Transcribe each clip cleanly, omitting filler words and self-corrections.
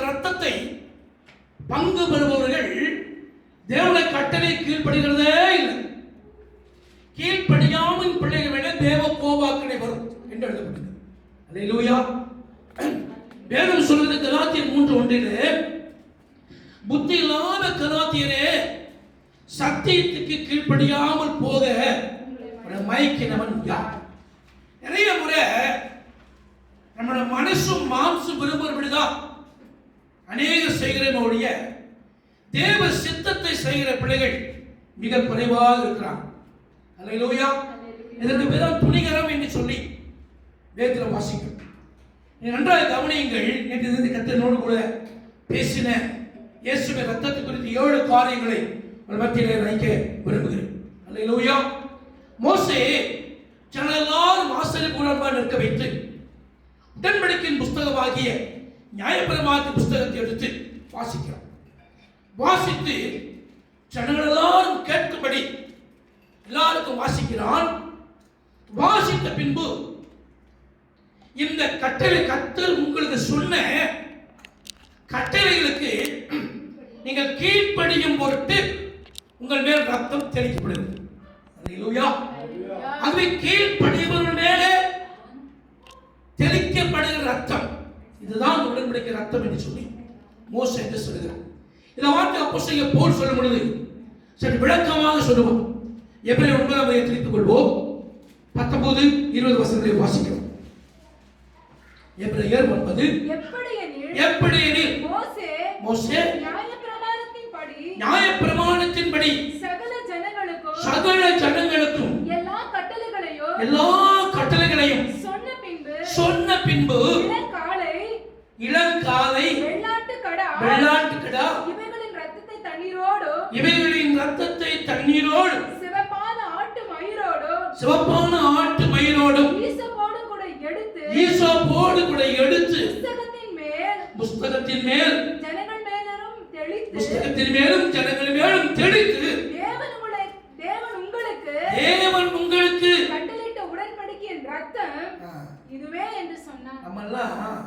ரத்தத்தை பங்கு பெறுபவர்கள் தேவனுடைய கட்டளை கீழ்ப்படுகிறதே இல்லை. கீழ்ப்படியாமல் பிள்ளைகள் மேல தேவ கோபாக்கினை வரும் என்று எழுதப்பட்டது. அல்லேலூயா. வேதம் சொல்வது கலாத்தியர் 3:1 புத்தி இல்லாத கலாத்தியரே, சத்தியத்துக்கு கீழ்ப்படியாமல் போக மயக்கினவன் யார்? நிறைய முறை நம்மளோட மனசும் மாம்சும் விரும்புகிறபடிதான் அநேக செய்கிறோடைய தேவ சித்தத்தை செய்கிற பிள்ளைகள் மிக குறைவாக இருக்கிறாங்க. அல்லேலூயா. இதற்கு பேர் துணிகரம் என்று சொல்லி வேதத்தில் வாசிக்கும். நன்றாக கவனியுங்கள். நேற்று கர்த்தரோடு கூட பேசின இயேசுவின் ரத்தத்தை குறித்து 7 காரியங்களை உங்கள் மத்தியிலே வைக்க விரும்புகிறேன். அல்லேலூயா. மோசே ஜனங்களெல்லாம் ஆசாரியர் கூடாரத்தில் நிற்க வைத்து உடன்படிக்கையின் புஸ்தகமாகிய நியாயப்பிரமாணத்தின் புஸ்தகத்தை எடுத்து வாசிக்கிறார். வாசித்து ஜனங்களெல்லாம் கேட்கும்படி எல்லாருக்கும் வாசிக்கிறான். வாசித்த பின்பு இந்த கட்டளை கர்த்தர் உங்களுக்கு சொன்ன கட்டளைகளுக்கு நீங்கள் கீழ்ப்படியும் பொருட்டு உங்கள் மேல் ரத்தம் தெளிக்கப்படுகிறது. அல்லேலூயா. அதுவே கீழ்ப்படியவர்கள் மேலே தெளிக்கப்படுகிற ரத்தம், இதுதான் உடன்படிக்கை ரத்தம் என்று சொல்லி மோசே என்று சொல்லுகிறார். இந்த வார்த்தை அப்போஸ்தலன் பவுல் சொல்லும் பொழுது சற்று விளக்கமாக சொல்லுவோம். எபிரேயர் 9 திருப்பிக் கொள்வோம். 19-20 வசனங்களை வாசிக்கிறோம். எபிரேயர் 9 எப்படியெனில் மோசே நியாயப்பிரமாணத்தின்படி சகல ஜனங்களுக்கும் எல்லா கட்டளைகளையும் சொன்ன பின்பு இளங்காளை வெள்ளாட்டு கடா இவைகளின் ரத்தத்தை தண்ணீரோடு சிவப்பான ஆட்டு மயிரோடும் ஈசோப்போடு கூட எடுத்து புஸ்தகத்தின் மேல் ஜனங்கள் மேலும் தெளித்து தேவன் உங்களுக்கு கட்டளையிட்ட உடன்படிக்கையின் ரத்தம் இதுவே என்று சொன்னார். நம்மெல்லாம்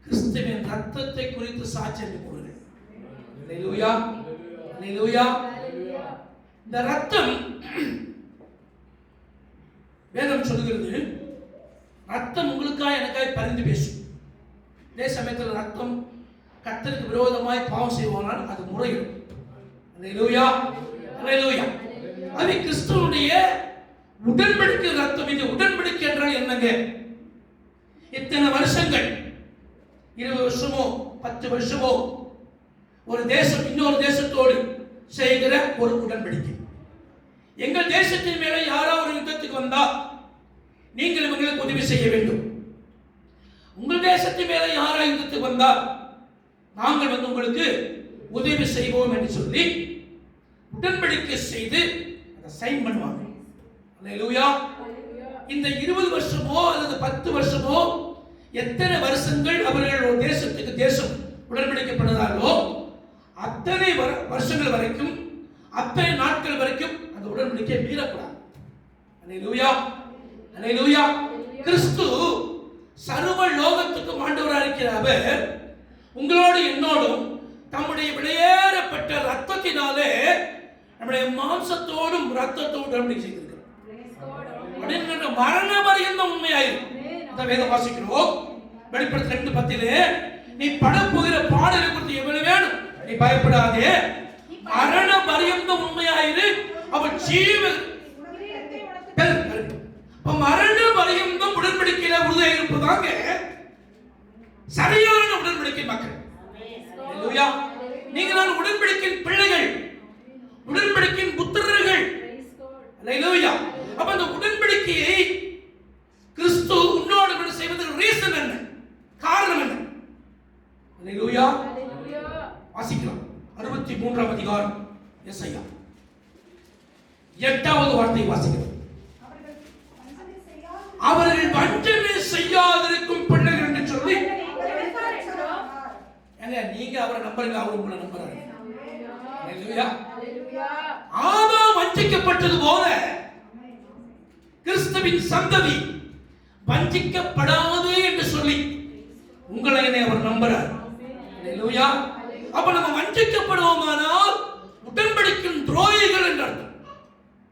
கிறிஸ்துவின் ரத்தத்தை குறித்து சாட்சி போடுகிறோம். அல்லேலூயா. அல்லேலூயா. இந்த ரத்தம் வேதம் சொல்லுகிறது, ரத்தம் உங்களுக்காக எனக்காக பரிந்து பேசும். இதே சமயத்தில் ரத்தம் கர்த்தருக்கு விரோதமாய் பாவம் செய்வானால் அது முறையிடும். அல்லேலூயா. அல்லேலூயா. அது கிறிஸ்துவுடைய உடன்படிக்கை ரத்தம். இது உடன்படிக்கை என்றால் என்னங்க? இத்தனை வருஷங்கள் 20 வருஷமோ 10 வருஷமோ ஒரு தேசம் இன்னொரு தேசத்தோடு செய்கிற ஒரு உடன்படிக்கை. எங்கள் தேசத்தின் மேலே யாராவது ஒரு யுத்தத்துக்கு வந்தா நீங்கள் இவங்களுக்கு உதவி செய்ய வேண்டும். உங்கள் தேசத்தின் மேலே யாராவது யுத்தத்துக்கு வந்தா நாங்கள் உங்களுக்கு உதவி செய்வோம் என்று சொல்லி உடன்படிக்கை செய்து அதை சைன் பண்ணுவாங்க. அல்லேலூயா. இந்த 20 வருஷமோ அல்லது 10 வருஷமோ எத்தனை வருஷங்கள் அவர்கள் ஒரு தேசத்துக்கு தேசம் உடன்படிக்கப்பட்டதாலோ அத்தனை வருஷங்கள் வரைக்கும் அத்தனை நாட்கள் வரைக்கும் அந்த உடன்படிக்கை மீறக்கூடாது. அல்லேலூயா. அல்லேலூயா. கிறிஸ்து சர்வ லோகத்துக்கும் ஆண்டவராக இருக்கிற அவர் உங்களோடு என்னோடும் தம்முடைய விலையேறப்பட்ட ரத்தத்தினாலே நம்முடைய மாம்சத்தோடும் ரத்தத்தோடும் உடன்படிக்கை செய்திருக்கிறார். மரண பரியந்தம் உண்மையாயிருக்கும். வேதம் வாசிக்கிறோம். வெளிப்படுத்தல் 2:10 நீ படப்போகிற பாடலை குறித்து எவ்வளவு வேணும், நீ பயப்படாதே, மரண பரியந்தம் உண்மையாயிரு, அவன் ஜீவன் மரண பரியந்தம் உடன்படிக்கையில உறுதியாக இருப்பதாங்க சரியான உடன்படிக்கை மக்கள். அல்லேலூயா. நீங்கள் நான் உடன்படிக்கையின் பிள்ளைகள், உடன்படிக்கையின் புத்திரர்கள். அல்லேலூயா. அப்ப அந்த உடன்படிக்கையை கிறிஸ்து உன்னோடு கூட செய்வதற்கு ரீசன் என்ன, காரணம் என்ன? அல்லேலூயா. வாசிக்கலாம் 63ஆம் அதிகாரம் எசையா 8வது வார்த்தை வாசிக்கிறோம். அவர்கள் வஞ்சனை செய்யாதிருக்கும் பிள்ளைகள் என்று சொல்லி நீங்க அவரை நம்புறீங்க, அவர் உங்களை நம்புறாங்க. ஆதாம் வஞ்சிக்கப்பட்டது போல கிறிஸ்துவின் சந்ததி வஞ்சிக்கப்படாது என்று சொல்லி உங்களை அவர் நம்புறார். அல்லேலூயா. அப்ப நம்ம வஞ்சிக்கப்படுவோமானால் உடன்படிக்கையின் துரோகிகள் என்று அர்த்தம்.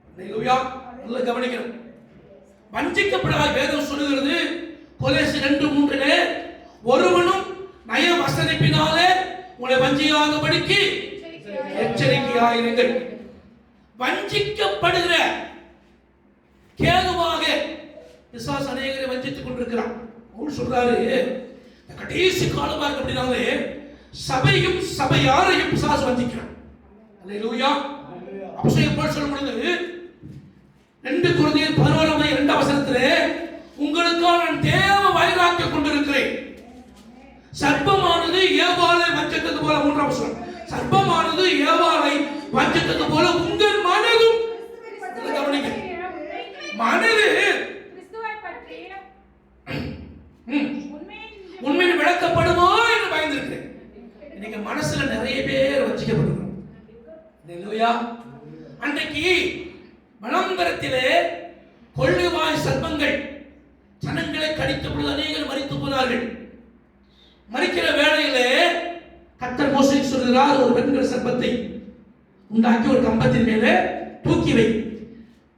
அல்லேலூயா. நல்லா கவனிக்கணும். வஞ்சிக்கப்படாத வேதம் சொல்லுகிறது கொலோசியர் 2:3 ஒருவனும் நய வசனிப்பினாலே உங்களை வஞ்சியாதபடிக்கு எச்சரிக்கையாயிருங்கள். வஞ்சிக்கப்படுகிற கேதுவாக பிசாசு அநேகரை வஞ்சித்துக் கொண்டிருக்கிறான். அவர் சொல்றாரு கடைசி காலமா இருக்கு அப்படின்னாலே சபையும் சபையாரையும் பிசாசு வஞ்சிக்கிறான். அல்லேலூயா. அப்போஸ்தலன் பவுல் சொல்லும் பொழுது 2 கொரிந்தியர் 11:2 உங்களுக்காக நான் தேவ வைராக்கியம் கொண்டிருக்கிறேன். சர்ப்பமானது ஏவாளை வஞ்சித்தது போல, 3ஆம் வசனம், சர்ப்பமானது ஏவாளை வஞ்சித்தது போல உங்கள் மனதும், கவனிங்க, மனது உண்மையில் விளக்கப்படுமோ என்று பயந்திருக்கிறேன். இன்னைக்கு மனசுல நிறைய பேர் வஞ்சிக்கப்படுகிறோம். அல்லேலூயா. அன்றைக்கு மலம்பரத்திலே கொள்ளைவாய் சர்ப்பங்கள் ஜனங்களை கடித்த பொழுது அநேகர் மரித்து போனார்கள். மரிக்கிற வேளையிலே கர்த்தர் மோசேக்கு சொல்கிறார், ஒரு வெண்கல சர்ப்பத்தை உண்டாக்கி ஒரு கம்பத்தின் மேலே தூக்கி வை.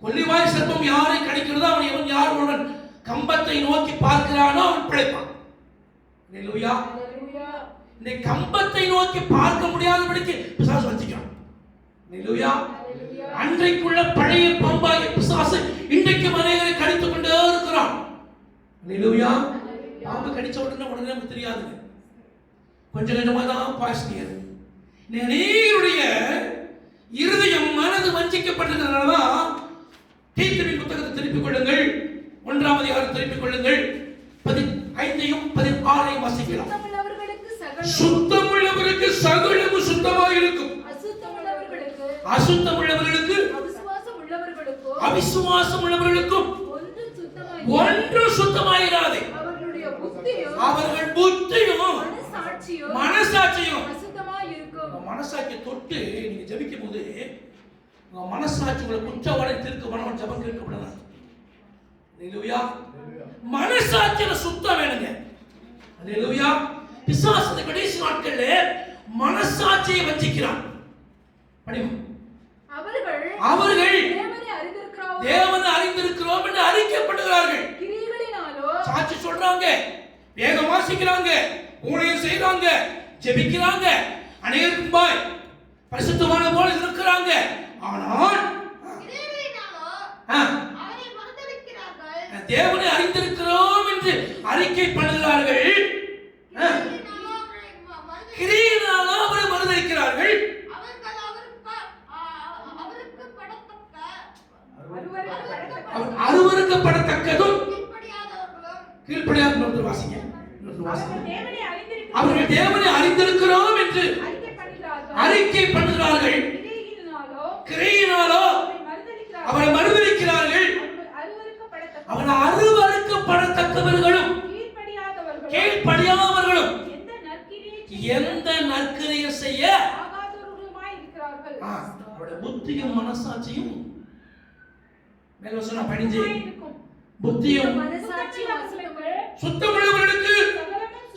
கொள்ளைவாய் சர்ப்பம் யாரை கடிக்கிறதோ அவன் யார் ஒருவன் கம்பத்தை நோக்கி பார்க்கிறானோ அவன் பிழைப்பான். அல்லேலூயா. இந்த கம்பத்தை நோக்கி பார்க்க முடியாதபடிக்கு பிசாசு வஞ்சிக்கிறான். அல்லேலூயா. அன்றைக்குள்ள பழைய பாம்பாகிய பிசாசு இன்றைக்கு அநேகரை கடித்துக் கொண்டே இருக்கிறான். அல்லேலூயா. பாம்பு கடிச்ச உடனே நமக்கு தெரியாது, கொஞ்சம் கொஞ்சமா தான் பாசிட்டிவ். அநேகருடைய இருதயம் மனது வஞ்சிக்கப்பட்டிருக்கிறதுனால தீத்துவின் புத்தகத்தை திருப்பிக் கொள்ளுங்கள், 1ஆம் அதிகாரம் திருப்பிக் கொள்ளுங்கள், 15ஐயும் 16ஐயும் வாசிக்கலாம். சுத்தமுள்ளவருக்கு சகலமும் சுத்தமாக இருக்கும், அசுத்தமுள்ளவர்களுக்கு அவிசுவாசம் உள்ளவர்களுக்கும் ஒன்று சுத்தமாயிராது. அவர்கள் புத்தியும் மனசாட்சியும், மனசாட்சியை தொட்டு நீங்க ஜெபிக்கும் போது உங்க மனசாட்சி உங்களை குற்றவாளி தீர்க்க ஜெபம் கேட்கப்படலாம். அல்லேலூயா. மனசாட்சியில சுத்தம் வேணுங்க. அல்லேலூயா. பிசாசு கடைசி நாட்கள்ல மனசாட்சியை வஞ்சிக்கிறான். அவர்கள் தேவனை அறிந்திருக்கிறோம் என்று அறிக்கைப்படுகிறார்கள். சாட்சி சொல்றாங்க, வேகம் வாசிக்கிறாங்க, ஊழியம் செய்றாங்க, ஜெபிக்கிறாங்க, அநேகருக்கு பாய் பரிசுத்தமான போல இருக்கிறாங்க. ஆனால் தேவனை அறிந்திருக்கிறோம் என்று அறிக்கை பண்ணுகிறார்கள், கிரியினாலோ அவரை மறுதலிக்கிறார்கள். அருவருக்கப்படத்தக்கதும் கீழ்ப்படியாத வாசிங்க. அவர்கள் தேவனை அறிந்திருக்கிறோம் என்று அறிக்கை பண்ணுகிறார்கள், கிரியினாலோ அவரை மறுதலிக்கிறார்கள். அவர்கள் அருவருக்கப்படத்தக்கவர்களும் கீழ்ப்படியாதவர்களும் எந்த நற்கிரியை செய்ய அவருடைய புத்தியும் மனசாட்சியும் மேல சொன்ன பணிஞ்சு புத்தியும் சுத்தமுள்ளவர்களுக்கு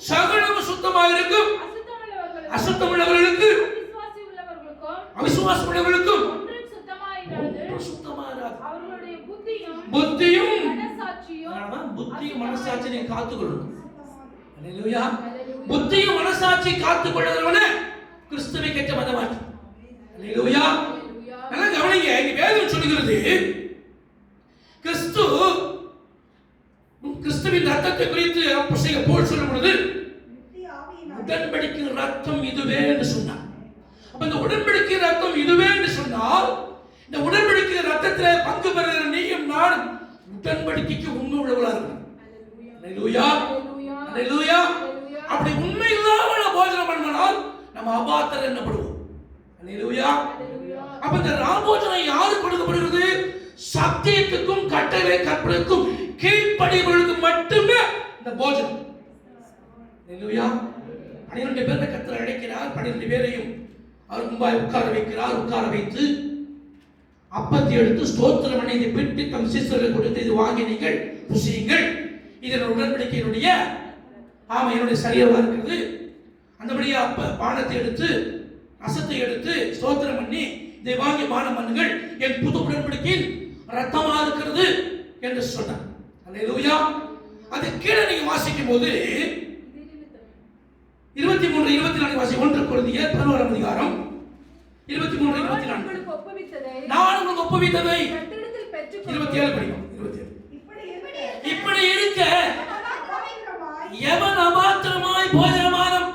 சகலமும் சுத்தமாக இருக்கும், அசுத்தமுள்ளவர்களுக்கு அவிசுவாசம் உள்ளவர்களுக்கும் சுத்தமாயிராது. புத்தியும் மனசாட்சியை காத்துக்கொள்ளணும். அல்லேலூயா. புத்தியும் மனசாட்சியை காத்துக்கொள்ளுகிறவன கிறிஸ்துவை கேட்ட மதமாற்று. அல்லேலூயா. நல்லா கவனிங்க, இங்க வேதம் சொல்லுகிறது கிறிஸ்துவின் ரத்தத்தை குறித்து அப்போஸ்தலன் பவுல் சொல்லும் பொழுது உடன்படிக்கை ரத்தம் இதுவே என்று சொன்னார். அப்ப இந்த உடன்படிக்கை ரத்தம் இதுவே என்று சொன்னால் இந்த உடன்படிக்கை ரத்தத்திலே பங்கு பெறுகிற நீயும் நானும் உடன்படிக்கைக்கு உண்மை உள்ளவர்களாக இருக்கணும். அல்லேலூயா. அல்லேலூயா. அப்படி உண்மை இல்லாம போஜனம் பண்ணால் நம்ம அபாத்திரர் என்னப்படுவோம். அல்லேலூயா. அப்ப இந்த ராபோஜனம் யாருக்கு கொடுக்கப்படுகிறது? சத்தியத்துக்கும் கட்டளை கற்பனைக்கும் கீழ்ப்படியவர்களுக்கு மட்டுமே இந்த போஜனம். அல்லேலூயா. 12 பேரை கர்த்தர் அழைக்கிறார். 12 பேரையும் அவர் முன்பாய் உட்கார வைக்கிறார். உட்கார வைத்து அப்பத்தை எடுத்து ஸ்தோத்திரம் பண்ணி இதை பிட்டு தம் சீசர்களுக்கு கொடுத்து, இது வாங்கி நீங்கள் புசியுங்கள், இதன் உடன்படிக்கையினுடைய என்னுடைய சரீரமாக இருக்கிறது. அந்த இப்படியே பானத்தை எடுத்து ரசத்தை எடுத்து ஸ்தோத்திரம் பண்ணி இதை வாங்கி பானம் பண்ணுங்கள், என் புது உடன்படிக்கையின் ரத்தமா இருக்கிறது என்று சொன்னார். அல்லேலூயா. அது கீழே நீங்க வாசிக்கும் போது 23 24 வாசி. 1 கொரிந்தியர் 11 அதிகாரம் 23 24. நான் உங்களுக்கு ஒப்புவித்ததை 27 படிக்கும். 27. இப்படி இருக்க எவன் அபாத்திரமாய் போஜனமானம்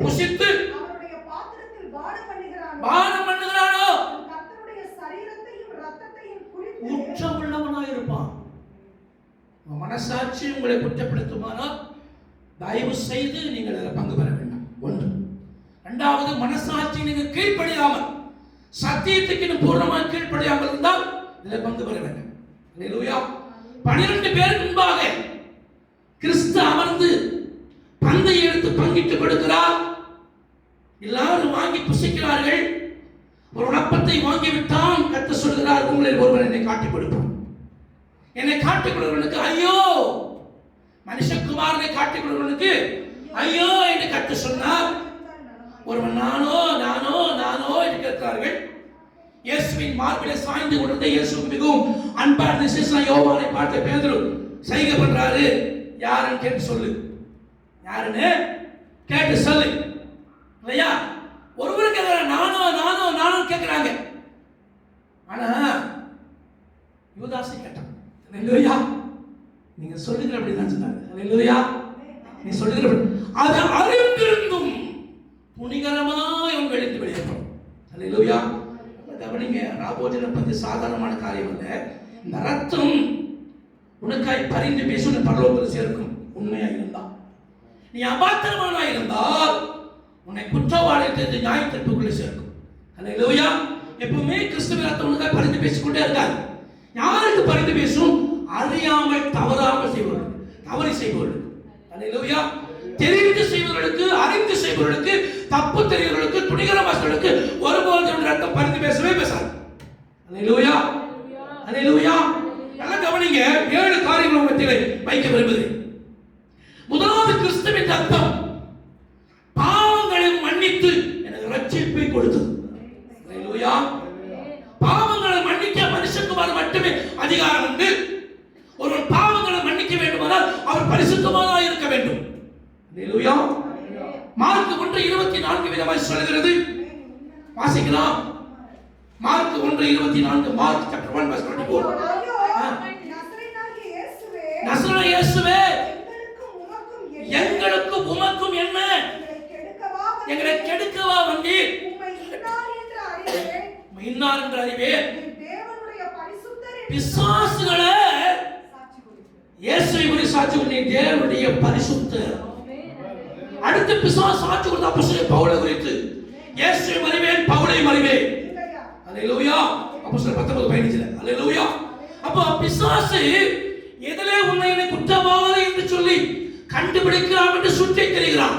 புசித்து பானம் பண்ணுகிறானோ குற்றம் உள்ளவனாய் இருப்பான். மனசாட்சி உங்களை குற்றப்படுத்துமானால் தயவு செய்து நீங்கள் அதில் பங்கு பெற வேண்டாம். ஒன்று. இரண்டாவது, மனசாட்சி நீங்கள் கீழ்ப்படியாமல் சத்தியத்துக்கு பூர்ணமாக கீழ்ப்படியாமல் இருந்தால் இதில் பங்கு பெற வேண்டும். அல்லேலூயா. 12 பேருக்கு முன்பாக கிறிஸ்து அமர்ந்து பந்தை எடுத்து பங்கிட்டு கொடுக்கிறார். எல்லாரும் வாங்கி புசிக்கிறார்கள். ஒரு அப்பத்தை வாங்கிவிட்டான். கர்த்தர் சொல்கிறார், உங்களில் ஒருவர் என்னை காட்டிக் கொடுப்பான். என்னை காட்டிக் கொடுக்கிறவனுக்கு ஐயோ, மனுஷகுமாரனை காட்டிக் கொடுக்கிறவனுக்கு ஐயோ என்று கர்த்தர் சொன்னார். ஒருவன் நானோ நானோ நானோ என்று கேட்கிறார்கள். இயேசுவின் மார்பிலே சாய்ந்து கொண்டிருந்த இயேசுவுக்கு மிகவும் அன்பான சிஷ்யன் யோவானை பார்த்து பேதுரு சைகை பண்றாரு. யாருன்னு கேட்டு சொல்லு, யாருன்னு கேட்டு சொல்லு. இல்லையா? ஒருவர் கேட்கிறாங்க, நானோ நானோ நானோ கேட்கிறாங்க. ஆனா யூதாஸ் கேட்டான். அல்லேலூயா. நீங்க சொல்லுகிற அப்படிதான் சொன்னாங்க. அல்லேலூயா. நீ சொல்லுகிற அது அறிந்திருந்தும் புனிகரமாய் உங்களுக்கு வெளியேறும். அல்லேலூயா. கவனிங்க, ராபோஜனம் பத்தி சாதாரணமான காரியம் அல்ல. இந்த ரத்தம் உனக்காய் பரிந்து பேசும் பரலோகத்தில் சேர்க்கும். உண்மையா இருந்தா, நீ அபாத்திரமானா இருந்தால் உன்னை குற்றவாளிக்கு நியாய தீர்ப்புக்குள்ளே சேர்க்கும். அல்லேலூயா. எப்பவுமே கிறிஸ்துவின் ரத்தம் உனக்காய் பரிந்து பேசிக்கொண்டே இருக்காது. யாருக்கு பரிந்து பேசும்? அறியாமல் தவறாமல் செய்பவர்கள், தவறு செய்பவர்கள். அல்லேலூயா. தெரிந்து செய்பவர்களுக்கு, அறிந்து செய்பவர்களுக்கு, தப்பு தெரிகிறவர்களுக்கு, துணிகரமாசர்களுக்கு ஒருபோதும் ரத்தம் பரிந்து பேசவே பேசாது. அல்லேலூயா. அல்லேலூயா. நல்ல கவனிங்க, 7 காரியங்கள் மத்தியிலே வைக்க விரும்புகிறேன். முதலாவது, கிறிஸ்துவின் ரத்தம் பாவங்களை மன்னித்து எனக்கு ரட்சிப்பை கொடுத்தது. அல்லேலூயா. பாவங்களை மன்னிக்க மனுஷகுமாரன் மட்டுமே அதிகாரம் உண்டு. ஒருவன் பாவங்களை மன்னிக்க வேண்டுமானால் அவர் பரிசுத்தமானவராய் இருக்க வேண்டும். அல்லேலூயா. மார்க் 1:24 விதமாய் சொல்கிறது. வாசிக்கலாம். மார்க் 1:24. Mark chapter 1 verse 24. நசரேய இயேசுவே, எங்களுக்கும் உமக்கும் என்ன? எங்களை கெடுக்கவா வந்தீர்? இன்னார் என்று அறிவேன். பிசாசுகளே, இயேசுவை குறித்து சாட்சி கொடுத்த தேவனுடைய பரிசுத்தர். அடுத்து பிசாசு சாட்சி கொடுத்த அப்போஸ்தலர் பவுலை குறித்து, இயேசுவை அறிவேன், பவுலை அறிவேன். அல்லேலூயா. அப்போஸ்தலர் 19:15. அல்லேலூயா. அப்போ பிசாசு எதிலே உன்னை குற்றவாளி என்று சொல்லி கண்டுபிடிக்கிறான் என்று சுற்றி தெரிகிறான்.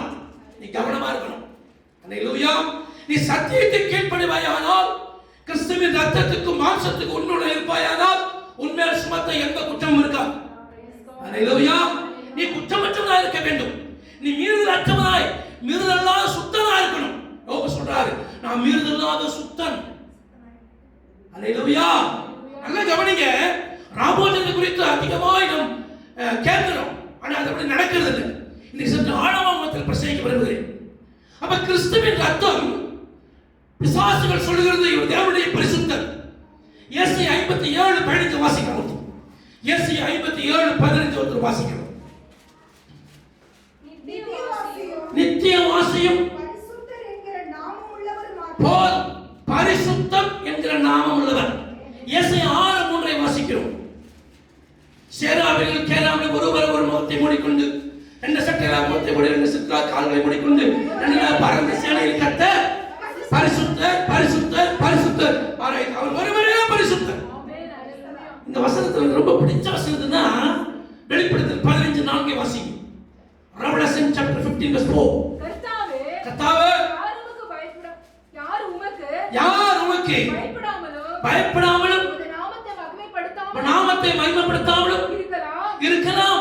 நீ கவனமா இருக்கணும். அல்லேலூயா. நீ சத்தியத்துக்கு கீழ்ப்படிவாயானால், கிறிஸ்துவின் ரத்தத்துக்கு மாம்சத்துக்கு உன்னுடைய இருப்பாயானால், உன்மேல் சுமத்த எந்த குற்றமும் இருக்காது. அல்லேலூயா. நீ குற்றமற்றவனாய் இருக்க வேண்டும். நீ மீறுதல் அற்றவனாய், மீறுதல் இல்லாத சுத்தனாய் இருக்கணும். யோபு சொல்றாரு, நான் மீறுதல் இல்லாத சுத்தன். அல்லேலூயா. நல்ல கவனிங்க, ராபோஜனத்தை குறித்து அதிகமாய் நாம் கேட்கிறோம். ஆனா அது அப்படி நடக்கிறது இல்லை. இன்னைக்கு சற்று ஆழமாக பிரசங்கிக்க விரும்புகிறேன். அப்ப கிறிஸ்துவின் ரத்தம், பிசாசுகள் சொல்கிறது இவர் தேவனுடைய பரிசுத்தர். ஏசாயா 57:15 வாசிக்கிறோம். ஏசாயா 57:15 வாசிக்கிறோம். நித்திய வாசியும் பரிசுத்தம் என்கிற நாமம் உள்ளவர். ஏசாயா 6:3 வாசிக்கிறோம். சேராவிகள் கேராமல் ஒருவர் ஒரு முகத்தை மூடிக்கொண்டு, 2 சட்டைகளால் முகத்தை மூடி, 2 சட்டைகளால் கால்களை மூடிக்கொண்டு, 2 பறந்த சேனையில் கத்த பரிசுத்தர் பரிசுத்தர் பரிசுத்தர். அவர் ஒருவரே பரிசுத்தர். இந்த வசனத்தில் ரொம்ப பிடிச்ச வசனம்னா வெளிப்படுத்தல் 15:4 வாசிங்க. Revelation chapter 15 verse 4. கர்த்தாவே, யார் உமக்கு பயப்படாமலும் நாமத்தை மகிமைப்படுத்தாமலும் இருக்கலாம்.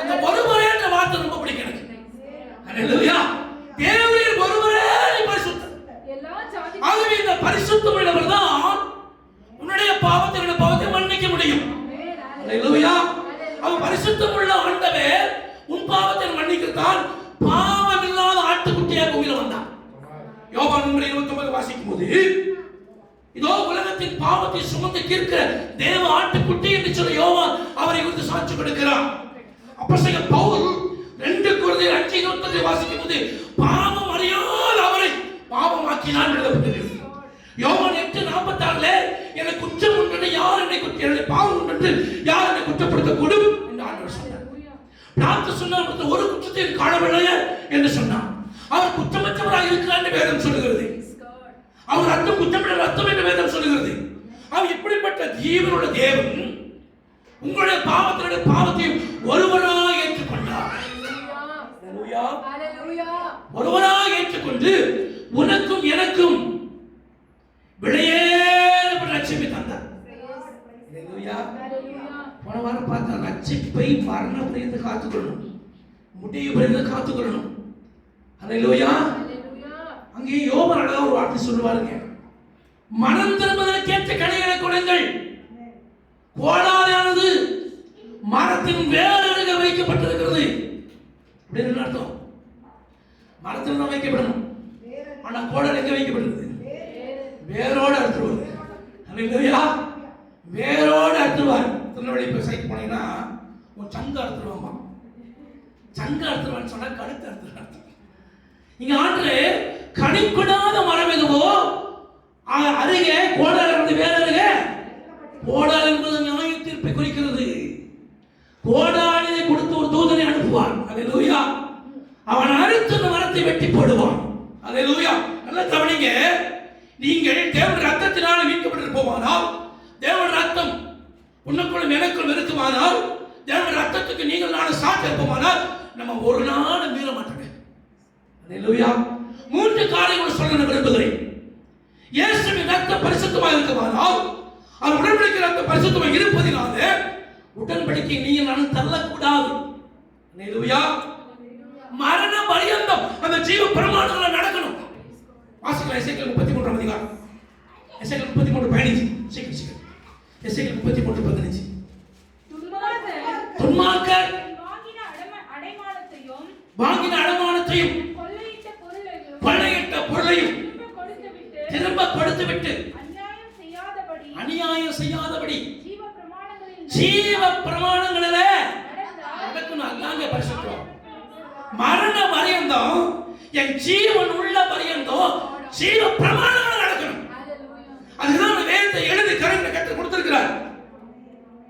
அந்த ஒருவரே என்ற வார்த்தை ரொம்ப பிடிக்கும். அல்லேலூயா. தேவரீர் ஒருவரே பரிசுத்தர். எல்லா ஜாதி ஆகவே இந்த பரிசுத்தம் உள்ளவர் தான் உன்னுடைய பாவத்தை மன்னிக்க முடியும். அல்லேலூயா. அவன் பரிசுத்தம் உள்ள ஆண்டவர் உன் பாவத்தை மன்னிக்கத்தான் பாவம் இல்லாத ஆட்டுக்குட்டியாக பூமியில வந்தான். யோவான் 1:29 வாசிக்கும் போது இதோ உலகத்தின் பாவத்தை சுமந்து தீர்க்கிற தேவ ஆட்டுக்குட்டி என்று சொல்ல யோவான் அவரை குறித்து சாட்சி கொடுக்கிறார். அப்போஸ்தலன் பவுல் 2 கொரிந்தியர் 5:25 வாசிக்கும் போது பாவம் அறியாத அவரை பாவமாக்கினார் எழுதப்பட்டிருக்கிறது. யோவான் 8:46 எனக்கு குற்றம் உண்டு யார் என்னை பாவம் உண்டு யார் என்னை குற்றப்படுத்தக்கூடும் என்று ஆண்டவர் சொன்னார். பிலாத்து சொன்னார் ஒரு குற்றத்தை காணவில்லை என்று சொன்னார். அவர் குற்றமற்றவராக இருக்கிறார் என்று வேதம் சொல்லுகிறது. அவர் ரத்தம் குற்றமில்லை ரத்தம் என்று வேதம் சொல்லுகிறது. அவர் இப்படிப்பட்ட ஜீவனுள்ள தேவன் உங்களுடைய பாவத்தையும் ஒருவராக ஏற்றுக்கொண்டார். ஒருவராக ஏற்றுக்கொண்டு உனக்கும் எனக்கும் விலையேறப்பட்ட ரட்சிப்பை தந்தார். போன வாரம் பார்த்தா ரட்சிப்பை மரண பரியந்த காத்துக்கொள்ளணும், முடிவு பரியந்த காத்துக்கொள்ளணும். அல்லேலூயா. அங்கே யோவான் அழகா ஒரு வார்த்தை சொல்லுவாருங்க, மனம் திரும்புவதற்கேற்ற கனிகளை கொடுங்கள். கோடாலியானது மரத்தின் வேர் அருகே வைக்கப்பட்டிருக்கிறது. அப்படின்னு அர்த்தம். மரத்தில் தான் வைக்கப்படணும், ஆனா கோடாலி எங்க வைக்கப்படுகிறது? வேரோடு அறுத்துருவாரு. அல்லேலூயா. வேரோடு அறுத்துருவார். திருநெல்வேலி சைக்கு போனீங்கன்னா உன் சங்க அறுத்துருவாமா. சங்க அறுத்துருவான்னு சொன்னா கழுத்து அறுத்துருவாங்க. இங்க ஆண்டு கனிக்கூடாத மரம் எதுவோ அருகே கோடாலி இருந்து வேற அருகே. கோடாலி என்பது நியாய தீர்ப்பை குறிக்கிறது. கோடாலியை கொடுத்து ஒரு தூதனை அனுப்புவான். அல்லேலூயா. அவன் அறுத்து அந்த மரத்தை வெட்டி போடுவான். அல்லேலூயா. நல்லா கவனிங்க. நீங்கள் தேவனுடைய ரத்தத்தினால் மீட்கப்பட்டிருப்போமானால், தேவனுடைய ரத்தம் உனக்குள்ளும் எனக்குள்ளும் இருக்குமானால், தேவனுடைய ரத்தத்துக்கு நீங்கள் நானும் சாட்சி இருப்போமானால் நம்ம ஒரு நாள் மீற மாட்டோம். அல்லேலூயா. 3 காரியங்களை சொல்ல நான் விரும்புகிறேன். இயேசுவின் ரத்தம் பரிசுத்தமாக இருக்குமானால், அவர் உடன்படிக்கை ரத்தம் பரிசுத்தமாக இருப்பதினாலே உடன்படிக்கை நீங்கள் நானும் தள்ளக்கூடாது. அல்லேலூயா. மரண பரியந்தம் அந்த ஜீவ பிரமாணங்களை நடக்கணும். வாசிக்கலாம் எசேக்கியேல் 33 அதிகாரம். எசேக்கியேல் 33:15. சீக்கிரம். எசேக்கியேல் 33:15. துன்மார்க்கர் வாங்கின அடமானத்தையும் கொள்ளையிட்ட பொருளையும் திரும்ப கொடுத்துவிட்டு அநியாயம் செய்யாதபடி ஜீவ பிரமாணங்களிலே நடக்கணும். அல்லாங்க பரிசுத்தம். மரண பரியந்தம் என் ஜீவன் உள்ள பரியந்தம் ஜீவ பிரமாணங்கள் நடக்கணும். அதுதான் வேதத்தை எழுதி கரெக்டா கற்றுக் கொடுத்திருக்கிறார்.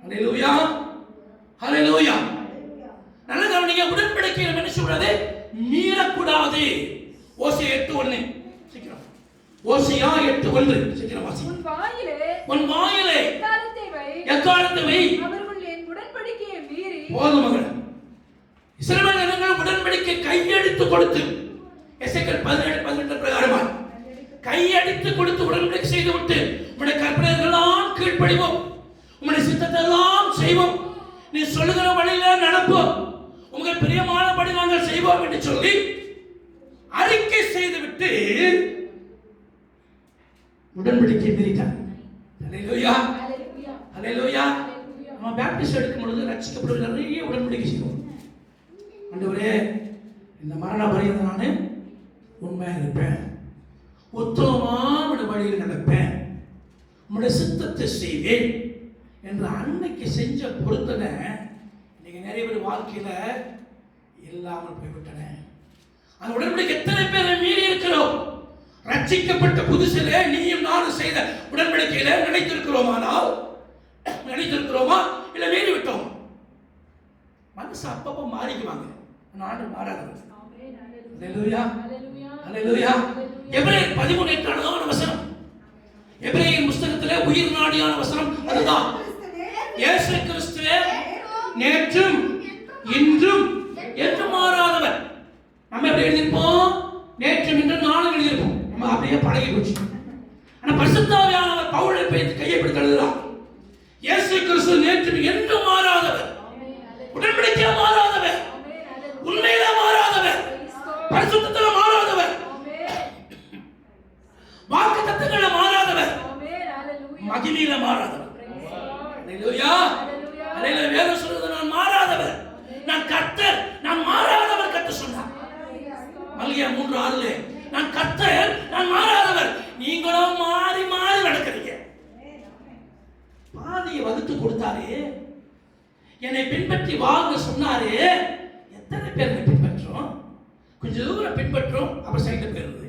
அல்லேலூயா. அல்லேலூயா. நல்ல கவனிங்க. உடன்படிக்கையை என்ன சொல்றது? மீறக்கூடாது. ஓசியா 8:1. சீக்கிரம். ஓசியா 8:1. சீக்கிரம் வாசி. உன் வாயிலே எக்காலத்தை வை. அவர்கள் என் உடன்படிக்கையை மீறி போதும் மகன். இஸ்ரவேல் ஜனங்கள் உடன்படிக்கை கையெழுத்து கொடுத்து எசேக்கியேல் 17:18 பிரகாரமாக கையெழுத்து கொடுத்து உடன்படிக்கை செய்து விட்டு உம்முடைய கற்பனைகளெல்லாம் கீழ்ப்படிவோம், உம்முடைய சித்தத்தை எல்லாம் செய்வோம், நீ சொல்லுகிற வழியில நடப்போம், உங்கள் பிரியமானபடி நாங்கள் செய்வோம் என்று சொல்லி அறிக்கை செய்துவிட்டு உடன்படிக்கை மீறிட்டார். அல்லேலூயா. அல்லேலூயா. நம்ம பேப்டிஸ்ட் எடுக்கும் பொழுது ரட்சிக்கப்படுவது நிறைய உடன்படிக்கை செய்வோம். ஆண்டவரே, இந்த மரண பரியந்தம் நான் உண்மையாக இருப்பேன், உத்தமமான வழியில் நடப்பேன், உம்முடைய சித்தத்தை செய்வேன் என்று அன்னைக்கு செஞ்ச பொருத்தனை இன்னைக்கு நிறைய பேர் வாழ்க்கையில இல்லாமல் போய்விட்டன. அந்த உடன்படிக்கை எத்தனை பேரை மீறி இருக்கிறோம்? ரட்சிக்கப்பட்ட புதுசிலே நீயும் நானும் செய்த உடன்படிக்கையில நினைத்திருக்கிறோமா இல்ல மீறி விட்டோம்? மனசு அப்பப்போ மாறிக்குவாங்க, நாடு மாறாது. அல்லேலூயா. அல்லேலூயா. எபிரேயர் 13:8 வசனம். எபிரேயர் புத்தகத்திலே உயிர் நாடியான வசனம் அதுதான். இயேசு கிறிஸ்துவே நேற்றும் இன்றும் என்றும் மாறாதவர். நம்ம எப்படி எழுதியிருப்போம்? நேற்றும் இன்றும் நாளும் எழுதியிருப்போம். நம்ம அப்படியே பழகி போச்சு. ஆனா பரிசுத்த ஆவியானவர் பவுலை பேசி கையை பிடித்து எழுதுறார். இயேசு கிறிஸ்து நேற்றும் என்றும் மாறாதவர், உடன்படிக்கையில மாறாதவர், உண்மையில மாறாதவர், பரிசுத்தத்துல மாறாதவர், ஆமென். வாக்குத்தத்தங்கள மாறாதவர், ஆமென். ஹalleluya. மகிமையில மாறாதவர். Praise God. ஹalleluya. ஹalleluya. ஹalleluya. வேதம் சொல்றது நான் மாறாதவர், நான் கர்த்தர், நான் மாறாதவர் கர்த்தர் சொன்னார். மல்கியா 3:6 நான் கர்த்தர், நான் மாறாதவர், நீங்களும் மாறி மாறி நடக்கிறீங்க. பாதையை வகுத்து கொடுத்தாரு, என்னை பின்பற்றி வாங்க சொன்னாரு. எத்தனை பேர் என்னை பின்பற்றோம்? கொஞ்சம் தூரம் பின்பற்றோம், அப்புறம் சைடில் போயிருது.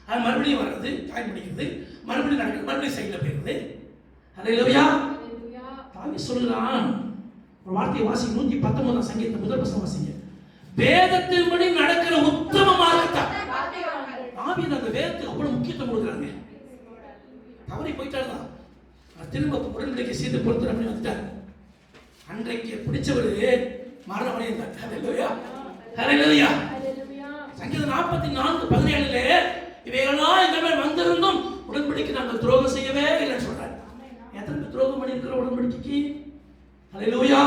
அது மறுபடியும் வர்றது, காய் முடிக்கிறது, மறுபடியும் நடக்குது, மறுபடியும் சைடில் போயிருது. ஹல்லேலூயா. ஹalleluya. தாவீது சொல்றான், ஒரு வார்த்தையை வாசிங்க, 119 சங்கீதம் முதல் வசனம் வாசிங்க. வேதத்தின்படி நடக்கிற உத்தம மார்க்கத்தான். தாவீது அந்த வேதத்துக்கு அவ்வளவு முக்கியத்துவம் கொடுக்குறாங்க. தவறி போயிட்டாருதான், திரும்ப உடன்படிக்கை செய்து பொறுத்து அப்படின்னு வந்துட்டார். அன்றைக்கு பிடிச்சவர் மரணம் அடைந்தார். ஹல்லேலூயா. ஹல்லேலூயா. ஹalleluya. சங்கீதம் 44:17 இவைகளெல்லாம் எங்கள் மேல் வந்திருந்தும் உடன்படிக்கை நாங்கள் துரோகம் செய்யவே இல்லைன்னு சொல்றாரு. எத்தனை பேர் துரோகம் பண்ணியிருக்கிற உடன்படிக்கைக்கு? ஹல்லேலூயா.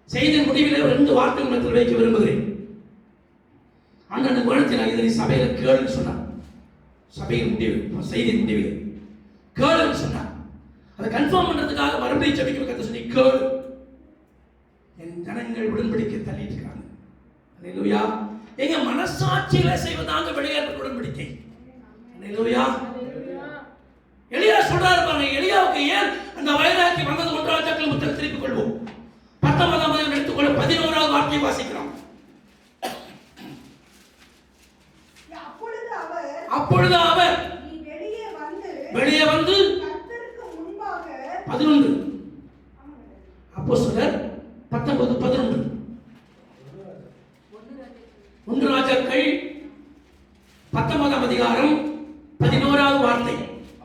செய்தியின் முடிவிலே 2 வார்த்தைகள் மத்தியில் வைக்க விரும்புகிறேன். அண்ணன் குணத்தினால் இதை சபையில் கேளுன்னு சொன்னார். சபையின் முடிவு, செய்தியின் முடிவு கேளுன்னு சொன்னார். அதை கன்ஃபார்ம் பண்றதுக்காக மறுபடியும் ஜெபிக்க கத்த சொல்லி கேளு. என் ஜனங்கள் உடன்படிக்கை தள்ளிட்டு இருக்காங்க. ஹல்லேலூயா. எங்க மனசாட்சியில செய்வதாங்க வெளியேற்ற உடன்படிக்கை. ஹல்லேலூயா. ஹalleluya. எலியா சொல்றாரு பாருங்க, எலியாவுக்கு ஏன் அந்த வைராக்கி வந்தது? 1 ராஜாக்கள் புத்தகம் திருப்பிக் கொள்வோம். 19ஆம் அதிகாரம் எடுத்துக்கொள்ள 11வது வார்த்தையை வாசிக்கிறோம். அப்பொழுது அவர் நீ வெளியே வந்து கர்த்தருக்கு முன்பாக 11 அப்போஸ்தலர் 19:11 1 ராஜாக்கள் 19ஆம் அதிகாரம் 11வது வார்த்தை.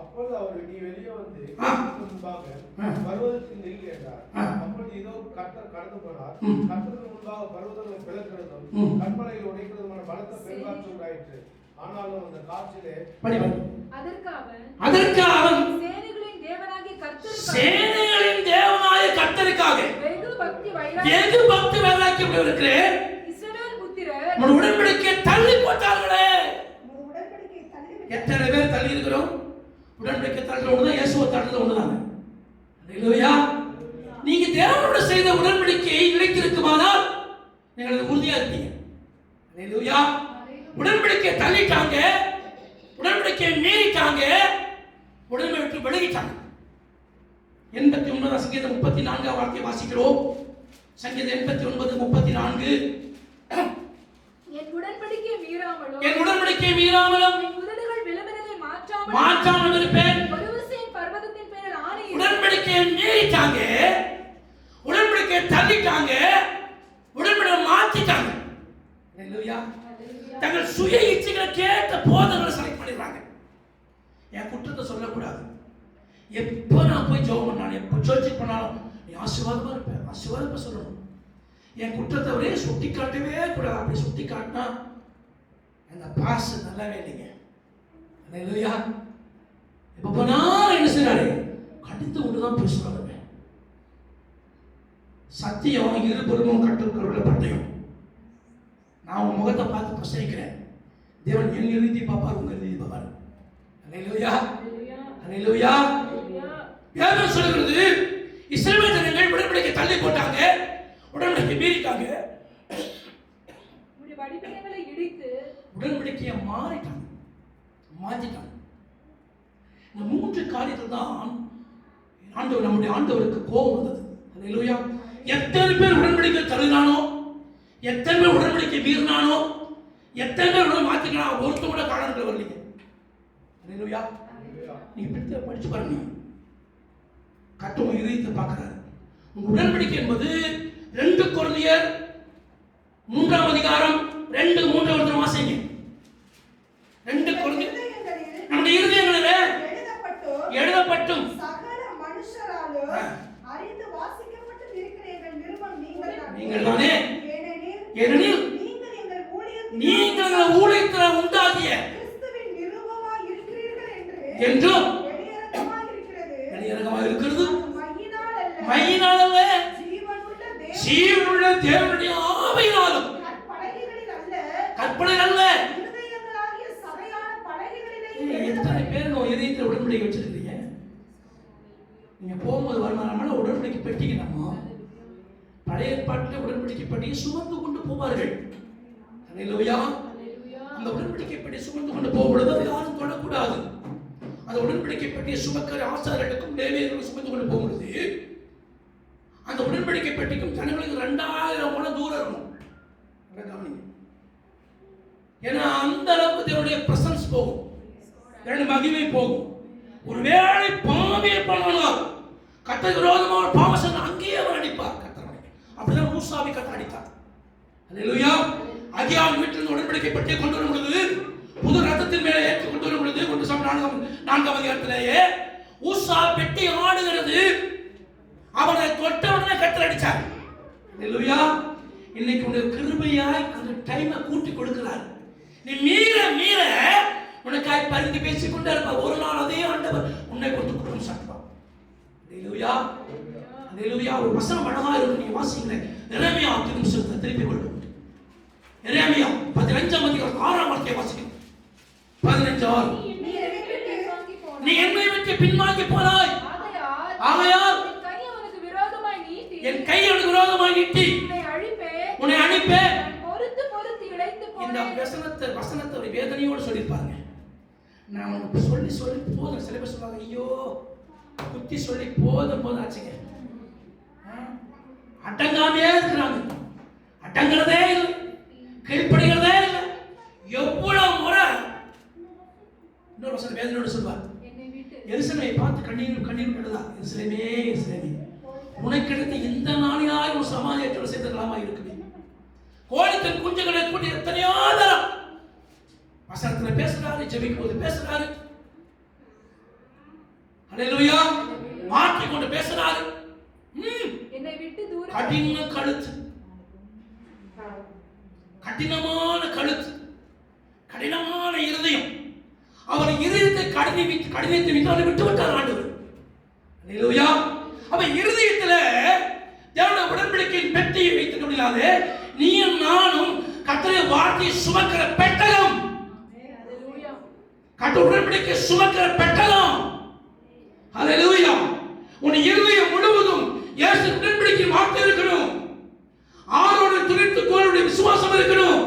அப்பொழுது அவர் நீ வெளியே வந்து ஆ. முன்பாக ஆ. பர்வதத்தில் நில் என்றார். ஆ. அப்பொழுது இதோ கர்த்தர் கடந்து போனார். ம். கர்த்தருக்கு முன்பாக பர்வதங்கள் பிளக்கிறதும் ம். கண்மலையில் உடைக்கிறதுமான பலத்த பெருங்காற்று உண்டாயிற்று. ஆனாலும் அந்த காற்றிலே படிவன் அதற்கு அவன் சேனைகளின் சேனைகளின் தேவனாய கர்த்தருக்காக வெகு பக்தி வெகு பக்தி வைராக்கியம் இருக்கிறேன். இஸ்ரவேல் புத்திரர் உன் உடன்படிக்கை தள்ளி போட்டார்களே. உன் உடன்படிக்கை தள்ளிவிட்டார். எத்தனை பேர் தள்ளி இருக்கிறோம்? உடன்படிக்கை தள்ளுற ஒண்ணுதான், இயேசுவை தள்ளுறது ஒண்ணுதாங்க. ஹல்லேலூயா. நீங்க தேவனோடு செய்த உடன்படிக்கையை நிலைத்திருக்குமானால் நீங்கள் உறுதியா இருப்பீங்க. ஹல்லேலூயா. உடன்படிக்கை தள்ளிட்டாங்க, உடன்படிக்கையை மீறிட்டாங்க, உடன்படிக்கை விட்டு விலகிட்டாங்க. 89 சங்கீதம் 34 வார்த்தையை வாசிக்கிறோம். சங்கீதம் 89:34 என் உடன்படிக்கையை மீறாமலும் என் உடன்படிக்கையை மீறாமலும் என் உதடுகள் விளம்பினதை மாற்றாமல் இருப்பேன். ஒரு விசையின் பர்வதத்தின் பேரில் ஆணையிட்டு உடன்படிக்கையை மீறிட்டாங்க, உடன்படிக்கையை தள்ளிட்டாங்க, உடன்படிக்கையை மாத்திட்டாங்க. ஹல்லேலூயா. தங்கள் சுய இச்சைகளை கேட்ட போதங்களை செலக்ட் பண்ணிடுறாங்க. என் குற்றத்தை சொல்லக்கூடாது. எப்போ நான் போய் ஜெபம் பண்ணாலும், எப்போ சர்ச்சுக்கு போனாலும் நீ ஆசீர்வாதமா இருப்பேன், ஆசீர்வாதமா சொல்லணும். என் குற்றத்தை ஒரே சுட்டி காட்டவே கூடாது. அப்படி சுட்டி காட்டினா அந்த பாஸ் நல்லாவே இல்லைங்க. ஹல்லேலூயா. எப்போ போனாலும் என்ன செய்றாரு? கடித்து கொண்டுதான் பேசுறாங்க. சத்தியம் இருபுறமும் கட்டுக்கொள்ள பட்டயம். நான் உன் முகத்தை பார்த்து பிரசவிக்கிறேன். தேவன் என் இறுதி பாப்பார், உங்க இறுதி பாப்பார். ஹல்லேலூயா. ஹல்லேலூயா. வேதம் சொல்கிறது, இஸ்ரவேல் ஜனங்கள் உடன்படிக்கை தள்ளி போட்டாங்க, உடன்படிக்கை மீறிட்டாங்க, உடைய வடிவங்களை இடித்து உடன்படிக்கையை மாறிட்டாங்க, மாற்றிட்டாங்க. இந்த 3 காரியத்தில் தான் ஆண்டவர், நம்முடைய ஆண்டவருக்கு கோபம் வந்தது. ஹல்லேலூயா. எத்தனை பேர் உடன்படிக்கை தள்ளினானோ, எத்தனை பேர் உடன்படிக்கை மீறினானோ, எத்தனை பேர் உடனே மாற்றிக்கலாம், ஒருத்தர் கூட காரணங்கள் வரலீங்க. ஹல்லேலூயா. நீங்க பிடித்த படிச்சு பாருங்க. கர்த்தர் இதயத்தை பார்க்கிறார். உங்க உடன்படிக்கை என்பது 2 கொரிந்தியர் 3ஆம் அதிகாரம் 2-3 வாசிங்க. 2 கொரிந்தியர் நம்முடைய இருதயங்களிலே எழுதப்பட்டும் சகல மனுஷராலும் அறிந்து வாசிக்கப்பட்டு இருக்கிற எங்கள் நிருபம் நீங்கள் தானே. ஏனெனில் ஏனெனில் நீங்கள் நீங்கள் ஊழியத்தில் உண்டாகிய கிறிஸ்துவின் நிருபமாய் இருக்கிறீர்கள் என்றும் வெளியரங்கமாக இருக்கிறது. வெளியரங்கமாக இருக்கிறது. அது மையினால் அல்ல, ஜீவனுள்ள ஜீவனுள்ள தேவனுடைய ஆவியினாலும் கற்பனை அல்ல. இருதயங்களாகிய சதையான பலகைகளிலே எத்தனை பேர் உங்க இதயத்துல உடன்படிக்கை வச்சிருக்கீங்க? நீங்க போகும்போது வரமால உடன்படிக்கை பெட்டிக்கு நம்ம பழைய ஏற்பாட்டில் உடன்படிக்கை பெட்டியை சுமந்து கொண்டு போவார்கள். அல்லேலூயா. அந்த உடன்படிக்கை பெட்டியை சுமந்து கொண்டு போகும்பொழுது அதை யாரும் தொடக்கூடாது. அந்த உடன்படிக்கை பெட்டியை சுமக்கிற ஆசாரியர்களுக்கும் லேவியர்களுக்கும் சுமந்து கொண்டு போகும்பொழுது அந்த உடன்படிக்கை பெட்டிக்கும் ஜனங்களுக்கு 2000 முழம் தூரம் இருக்கும். ஏன்னா அந்த அளவுக்கு தேவனுடைய பிரசன்ஸ் போகும், தேவனுடைய மகிமை போகும். ஒருவேளை பாவியை பண்ணணும், கர்த்தருக்கு விரோதமாக ஒரு பாவம் செஞ்சா அங்கேயே அவர் அடிப்பார். அப்படிதான் ஊசாவை கர்த்தர் அடித்தார். அல்லேலூயா. ஆகியாவின் வீட்டிலிருந்து உடன்படிக்கை பெட்டியை கொண்டு வரும் பொழுது, புது ரத்தத்தின் மேலே ஏற்றி கொண்டு வரும் பொழுது, 4ஆம் அதிகாரத்திலேயே ஊசா பெட்டி ஆடுகிறது. அவனை தொட்ட உடனே கர்த்தர் அடிச்சார். அல்லேலூயா. இன்னைக்கு உனக்கு கிருபையாய் கொஞ்சம் டைமை கூட்டி கொடுக்கிறார். நீ மீற மீற உனக்காய் பரிந்து பேசிக் கொண்டே இருப்ப. ஒரு நாள் அதே ஆண்டவர் உன்னை கொண்டு குற்றம் சாட்டுவார். அல்லேலூயா. அல்லேலூயா. ஒரு வசனம் அழகா இருக்கு, நீங்க வாசிங்களேன். எரேமியா புத்தகத்தை திருப்பிக் கொள்ளும். எரேமியா 15ஆம் அதிகாரம் 6ஆம் வார்த்தையை வாசிக்கிறேன். 15:6. நீ என்னை விட்டு பின்வாங்கி போனாய், ஆகையால் என் கை உனக்கு விரோதமாய் நீட்டி உன்னை அழிப்பேன். இந்த வசனத்தை ஒரு வேதனையோடு சொல்லியிருப்பாங்க. நான் உனக்கு சொல்லி சொல்லி போதும். சில பேர் சொல்லுவாங்க, ஐயோ புத்தி சொல்லி போதும் ஆச்சுங்க. அடங்காமையே இருக்கிறாங்க, அடங்கிறதே இல்லை, கீழ்ப்படுகிறதே இல்லை. எவ்வளவு முறை இன்னொரு வசனம் வேதனையோடு சொல்வார், எருசலேமை பார்த்து கண்ணீர் கண்டதா, எருசலேமே எருசலேமே உனக்கெடுத்து இந்த நாளிலாய் ஒரு சமாதியத்தோடு சேர்ந்தலாமா இருக்குமே. கோழித்தன் குஞ்சுகளை கூட்டி எத்தனையோ தரம் வசனத்துல பேசுறாரு, ஜெபிக்கும் போது பேசுறாரு. அல்லேலூயா. மாற்றி கொண்டு பேசுறாரு. என்னை விட்டு தூரம் கடின கழுத்து, கடினமான கழுத்து, கடினமான இருதயம். அவர் இருதயத்தை கடினத்தை விட்டு விட்டார் ஆண்டவர். அல்லேலூயா. அப்ப இருதயத்துல தேவனுடைய உடன்படிக்கையின் பெட்டியை வைத்துக் கொள்ளாது. நீயும் நானும் கர்த்தருடைய வார்த்தையை சுமக்கிற பெட்டகம், கர்த்தருடைய உடன்படிக்கை சுமக்கிற பெட்டகம். அல்லேலூயா. உன் இருதயம் முழுவதும் இயேசு உடன்படிக்கையின் வார்த்தை இருக்கணும். ஆரோடு துணித்து கோளுடைய விசுவாசம் இருக்கணும்.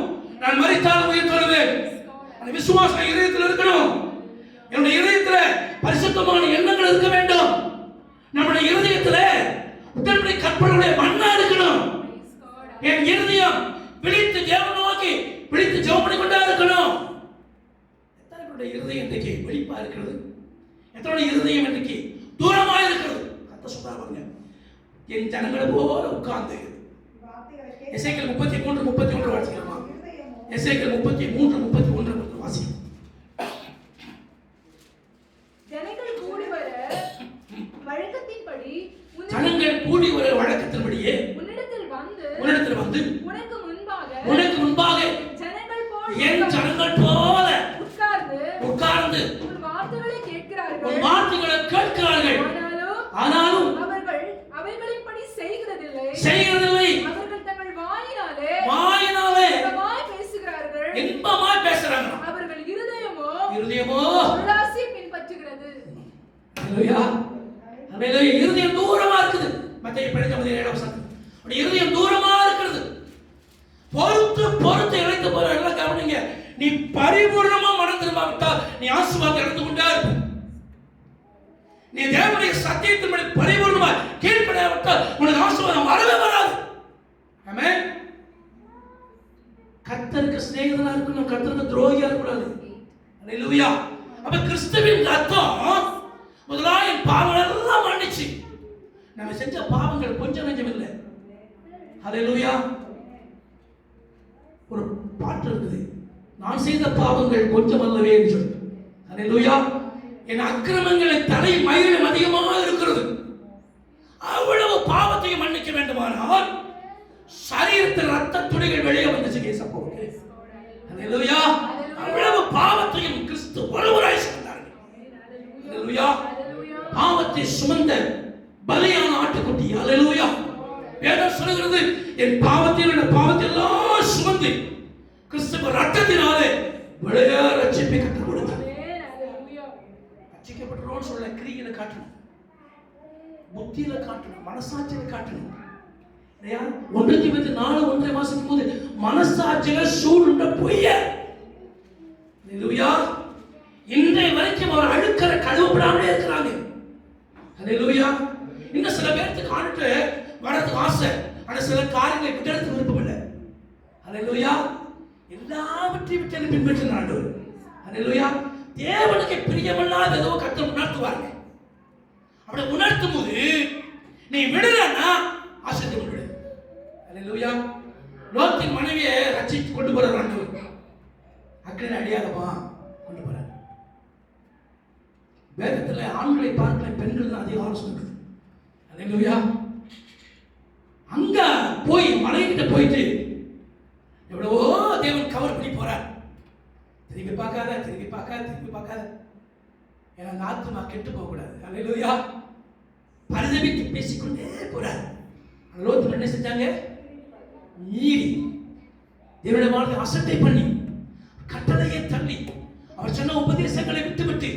நான் மரித்தாலும் உயிர் தொழுவேன், அந்த விசுவாசம் இதயத்தில் இருக்கணும். என்னுடைய இதயத்துல பரிசுத்தமான எண்ணங்கள் இருக்க வேண்டும். நம்முடைய இருதயத்துல உடன்படிக்கை கற்பனையுடைய மண்ணா இருக்கணும். என் இருதயம் விழித்து தேவனை நோக்கி விழித்து ஜெபம் பண்ணி கொண்டே இருக்கணும். எத்தனை பேருடைய இருதயம் இன்றைக்கு வெளிப்பா இருக்கிறது, எத்தனை இருதயம் இன்றைக்கு தூரமா இருக்கிறது. கர்த்தர் சொல்றாங்க, என் ஜனங்களை போல உட்கார்ந்து. எசேக்கியேல் 33:31 வாசிக்கலாமா? எசேக்கியேல் 33:31 வாசிக்கலாம். ஜனங்கள் கூடி வர வழக்கத்தின்படி வழக்கத்தின்படியே உன்னிடத்தில் வந்து உனக்கு முன்பாக என் ஜனங்கள் போல உட்கார்ந்து உன் வார்த்தைகளை கேட்கிறார்கள். ஆனாலும் அவர்கள் அவைகளின்படி செய்கிறதில்லை. அவர்கள் தங்கள் வாயினாலே பேசுகிறார்கள், இன்பமாய் பேசுறாங்க. அவர்கள் இருதயமோ உல்லாசியை பின்பற்றுகிறது. அல்லேலூயா. அல்லேலூயா. இருதயம் தூரமா இருக்குது. மத்தேயு 7:7 இருதயம் தூரமா இருக்கிறது. பொறுத்து இழைத்து போற எல்லாம் கவனிங்க. நீ பரிபூர்ணமா மனம் திரும்பாவிட்டால் நீ ஆசீர்வாதத்தை இழந்து கொண்டே இருப்ப. நீ தேவனுடைய சத்தியத்தின்படி பரிபூர்ணமா கீழ்ப்படியாவிட்டால் உனக்கு ஆசீர்வாதம் வரவே வராது. ஆமென். கர்த்தருக்கு சிநேகிதனா இருக்கணும், கர்த்தருக்கு துரோகியா இருக்கக்கூடாது. அல்லேலூயா. அப்ப கிறிஸ்துவின் ரத்தம் முதலாய் பாவங்கள் எல்லாம் மன்னிச்சு. நம்ம செஞ்ச பாவங்கள் கொஞ்சம் நெஞ்சம் இல்லை. அல்லேலூயா. ஒரு பாட்டு இருக்குது, நான் செய்த பாவங்கள் கொஞ்சம் அல்லவே என்று சொல்லி. அல்லேலூயா. என் அக்கிரமங்களின் தலை மயிலும் அதிகமாக இருக்கிறது. அவ்வளவு பாவத்தையும் மன்னிக்க வேண்டுமானால் சரீரத்தில் ரத்த துளிகள் வெளியே வந்துச்சு கேசப்போக்கு. அல்லேலூயா. அவ்வளவு பாவத்தையும் கிறிஸ்து ஒருவராய் சுமந்தார்கள். அல்லேலூயா. பாவத்தை சுமந்த பலியான ஆட்டுக்குட்டி. அல்லேலூயா. வேதம் சொல்கிறது, என் பாவத்தை எல்லாம் சுமந்து கிறிஸ்துவ ரத்தத்தினாலே விளைய ரட்சிப்பை கற்றுக் கொடுத்தார். ஆமென். ஹalleluya. ரட்சிக்கப்பட்டோன்னு சொல்ல கிரியில காட்டணும், புத்தியில காட்டணும், மனசாட்சியில காட்டணும். இல்லையா? 1 தீமோத்தேயு 4:1 வாசிக்கும் போது மனசாட்சியில சூழ்ந்த பொய்ய. ஹalleluya. இன்றைய வரைக்கும் அவர் அழுக்கற கழுவப்படாமலே இருக்கிறாங்க. ஹalleluya. இன்னும் சில பேருக்கு காணிட்டு வரதுக்கு ஆசை, ஆனா சில காரியங்களை விட்டு விருப்பம் இல்லை. ஹalleluya. எல்லாவற்றையும் விட்டு பின்பற்றின ஆண்டவர். ஹalleluya. தேவனுக்கு பிரியமில்லாத ஏதோ கர்த்தர் உணர்த்துவாங்க. அப்படி உணர்த்தும் போது நீ விடலன்னா ஆசைத்து விடு. ஹalleluya. லோத்தின் மனைவியை ரட்சித்து கொண்டு போறார் ஆண்டவர். அக்கினி அடியாதமா கொண்டு போறார். வேதத்துல ஆண்களை பார்க்கல, பெண்கள் தான் அதிக ஆலோசனை இருக்குது. ஹalleluya. அங்க போய் மனைவிட்ட போயிட்டு எவ்வளவோ தேவன் கவர் பண்ணி போறார். திரும்பி பார்க்காத, திரும்பி பார்க்காத, திரும்பி பார்க்காத, ஏன்னா அந்த ஆத்மா கெட்டு போக கூடாது. ஹalleluya. பரிதபித்து பேசிக்கொண்டே போறார். லோத்து என்ன செஞ்சாங்க? மீறி தேவனுடைய வார்த்தை அசட்டை பண்ணி கட்டளையை தள்ளி அவர் சொன்ன உபதேசங்களை விட்டுவிட்டு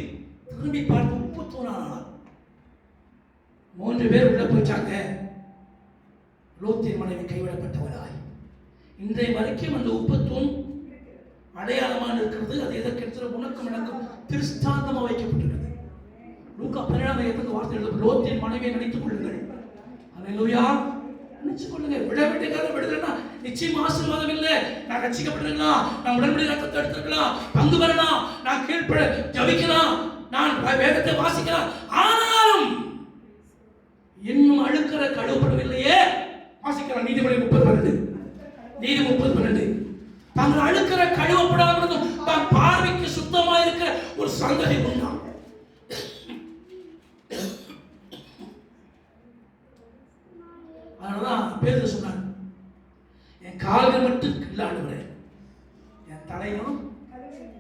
திரும்பி பார்த்து உப்பு தூணானார். 3 பேர் உள்ள போயிட்டாங்க. லோத்தின் மனைவி கைவிடப்பட்டவராய் இன்றைய வரைக்கும் அந்த உப்பு தூண் அடையாளமாக இருக்கிறது. அது எதற்கு உனக்கும் எனக்கும் திருஷ்டாந்தமாக வைக்கப்பட்டிருக்கிறது. லூக்கா 17 வார்த்தை எழுத லோத்தின் மனைவியை நினைத்துக் கொள்ளுங்கள். ஹalleluya. நினைச்சு கொள்ளுங்க. விடவிட்டுக்காக விடுதலைன்னா நிச்சயம் ஆசீர்வாதம் இல்லை. நான் ரட்சிக்கப்பட்டிருக்கலாம், நான் உடன்படி ரத்தத்தை எடுத்துக்கலாம், பங்கு பெறலாம், நான் கீழ்ப்பட ஜபிக்கலாம், நான் வேதத்தை வாசிக்கலாம். ஆனாலும் இன்னும் அழுக்கிற கழுவப்படவில்லையே. வாசிக்கலாம் நீதிமொழி 30:12. நீதி 30:12. தாங்கள் அழுக்கிற கழுவப்படாமல் தான் பார்வைக்கு சுத்தமாக இருக்கிற ஒரு சந்ததி உண்டா? அதனாலதான் பேதுரு சொன்னார், என் கால்கள் மட்டும் இல்லாடுவரே, என் தலையும்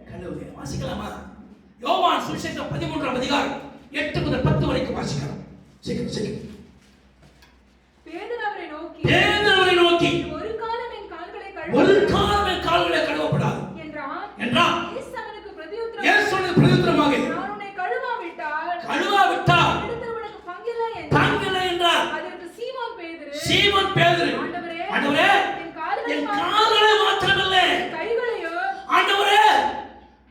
கழுவுங்க. வாசிக்கலாமா? யோவான் சுவிசேஷம் 13ஆம் அதிகாரம் 8 முதல் 10 வரைக்கும் வாசிக்கலாம். சீக்கிரம் சீக்கிரம். பேதுரு அவரை நோக்கி ஒரு காலம் என் கால்களை கழுவப்படாது என்றான். இயேசு அவனுக்கு பிரதியுத்தரமாக நான் உன்னை கழுவாவிட்டால் என்னிடத்தில் உனக்கு பங்கில்லை என்றார். அதற்கு சீமோன் பேதுரு ஆண்டவரே என் கால்களை மாத்திரமல்ல கைகளையும் ஆண்டவரே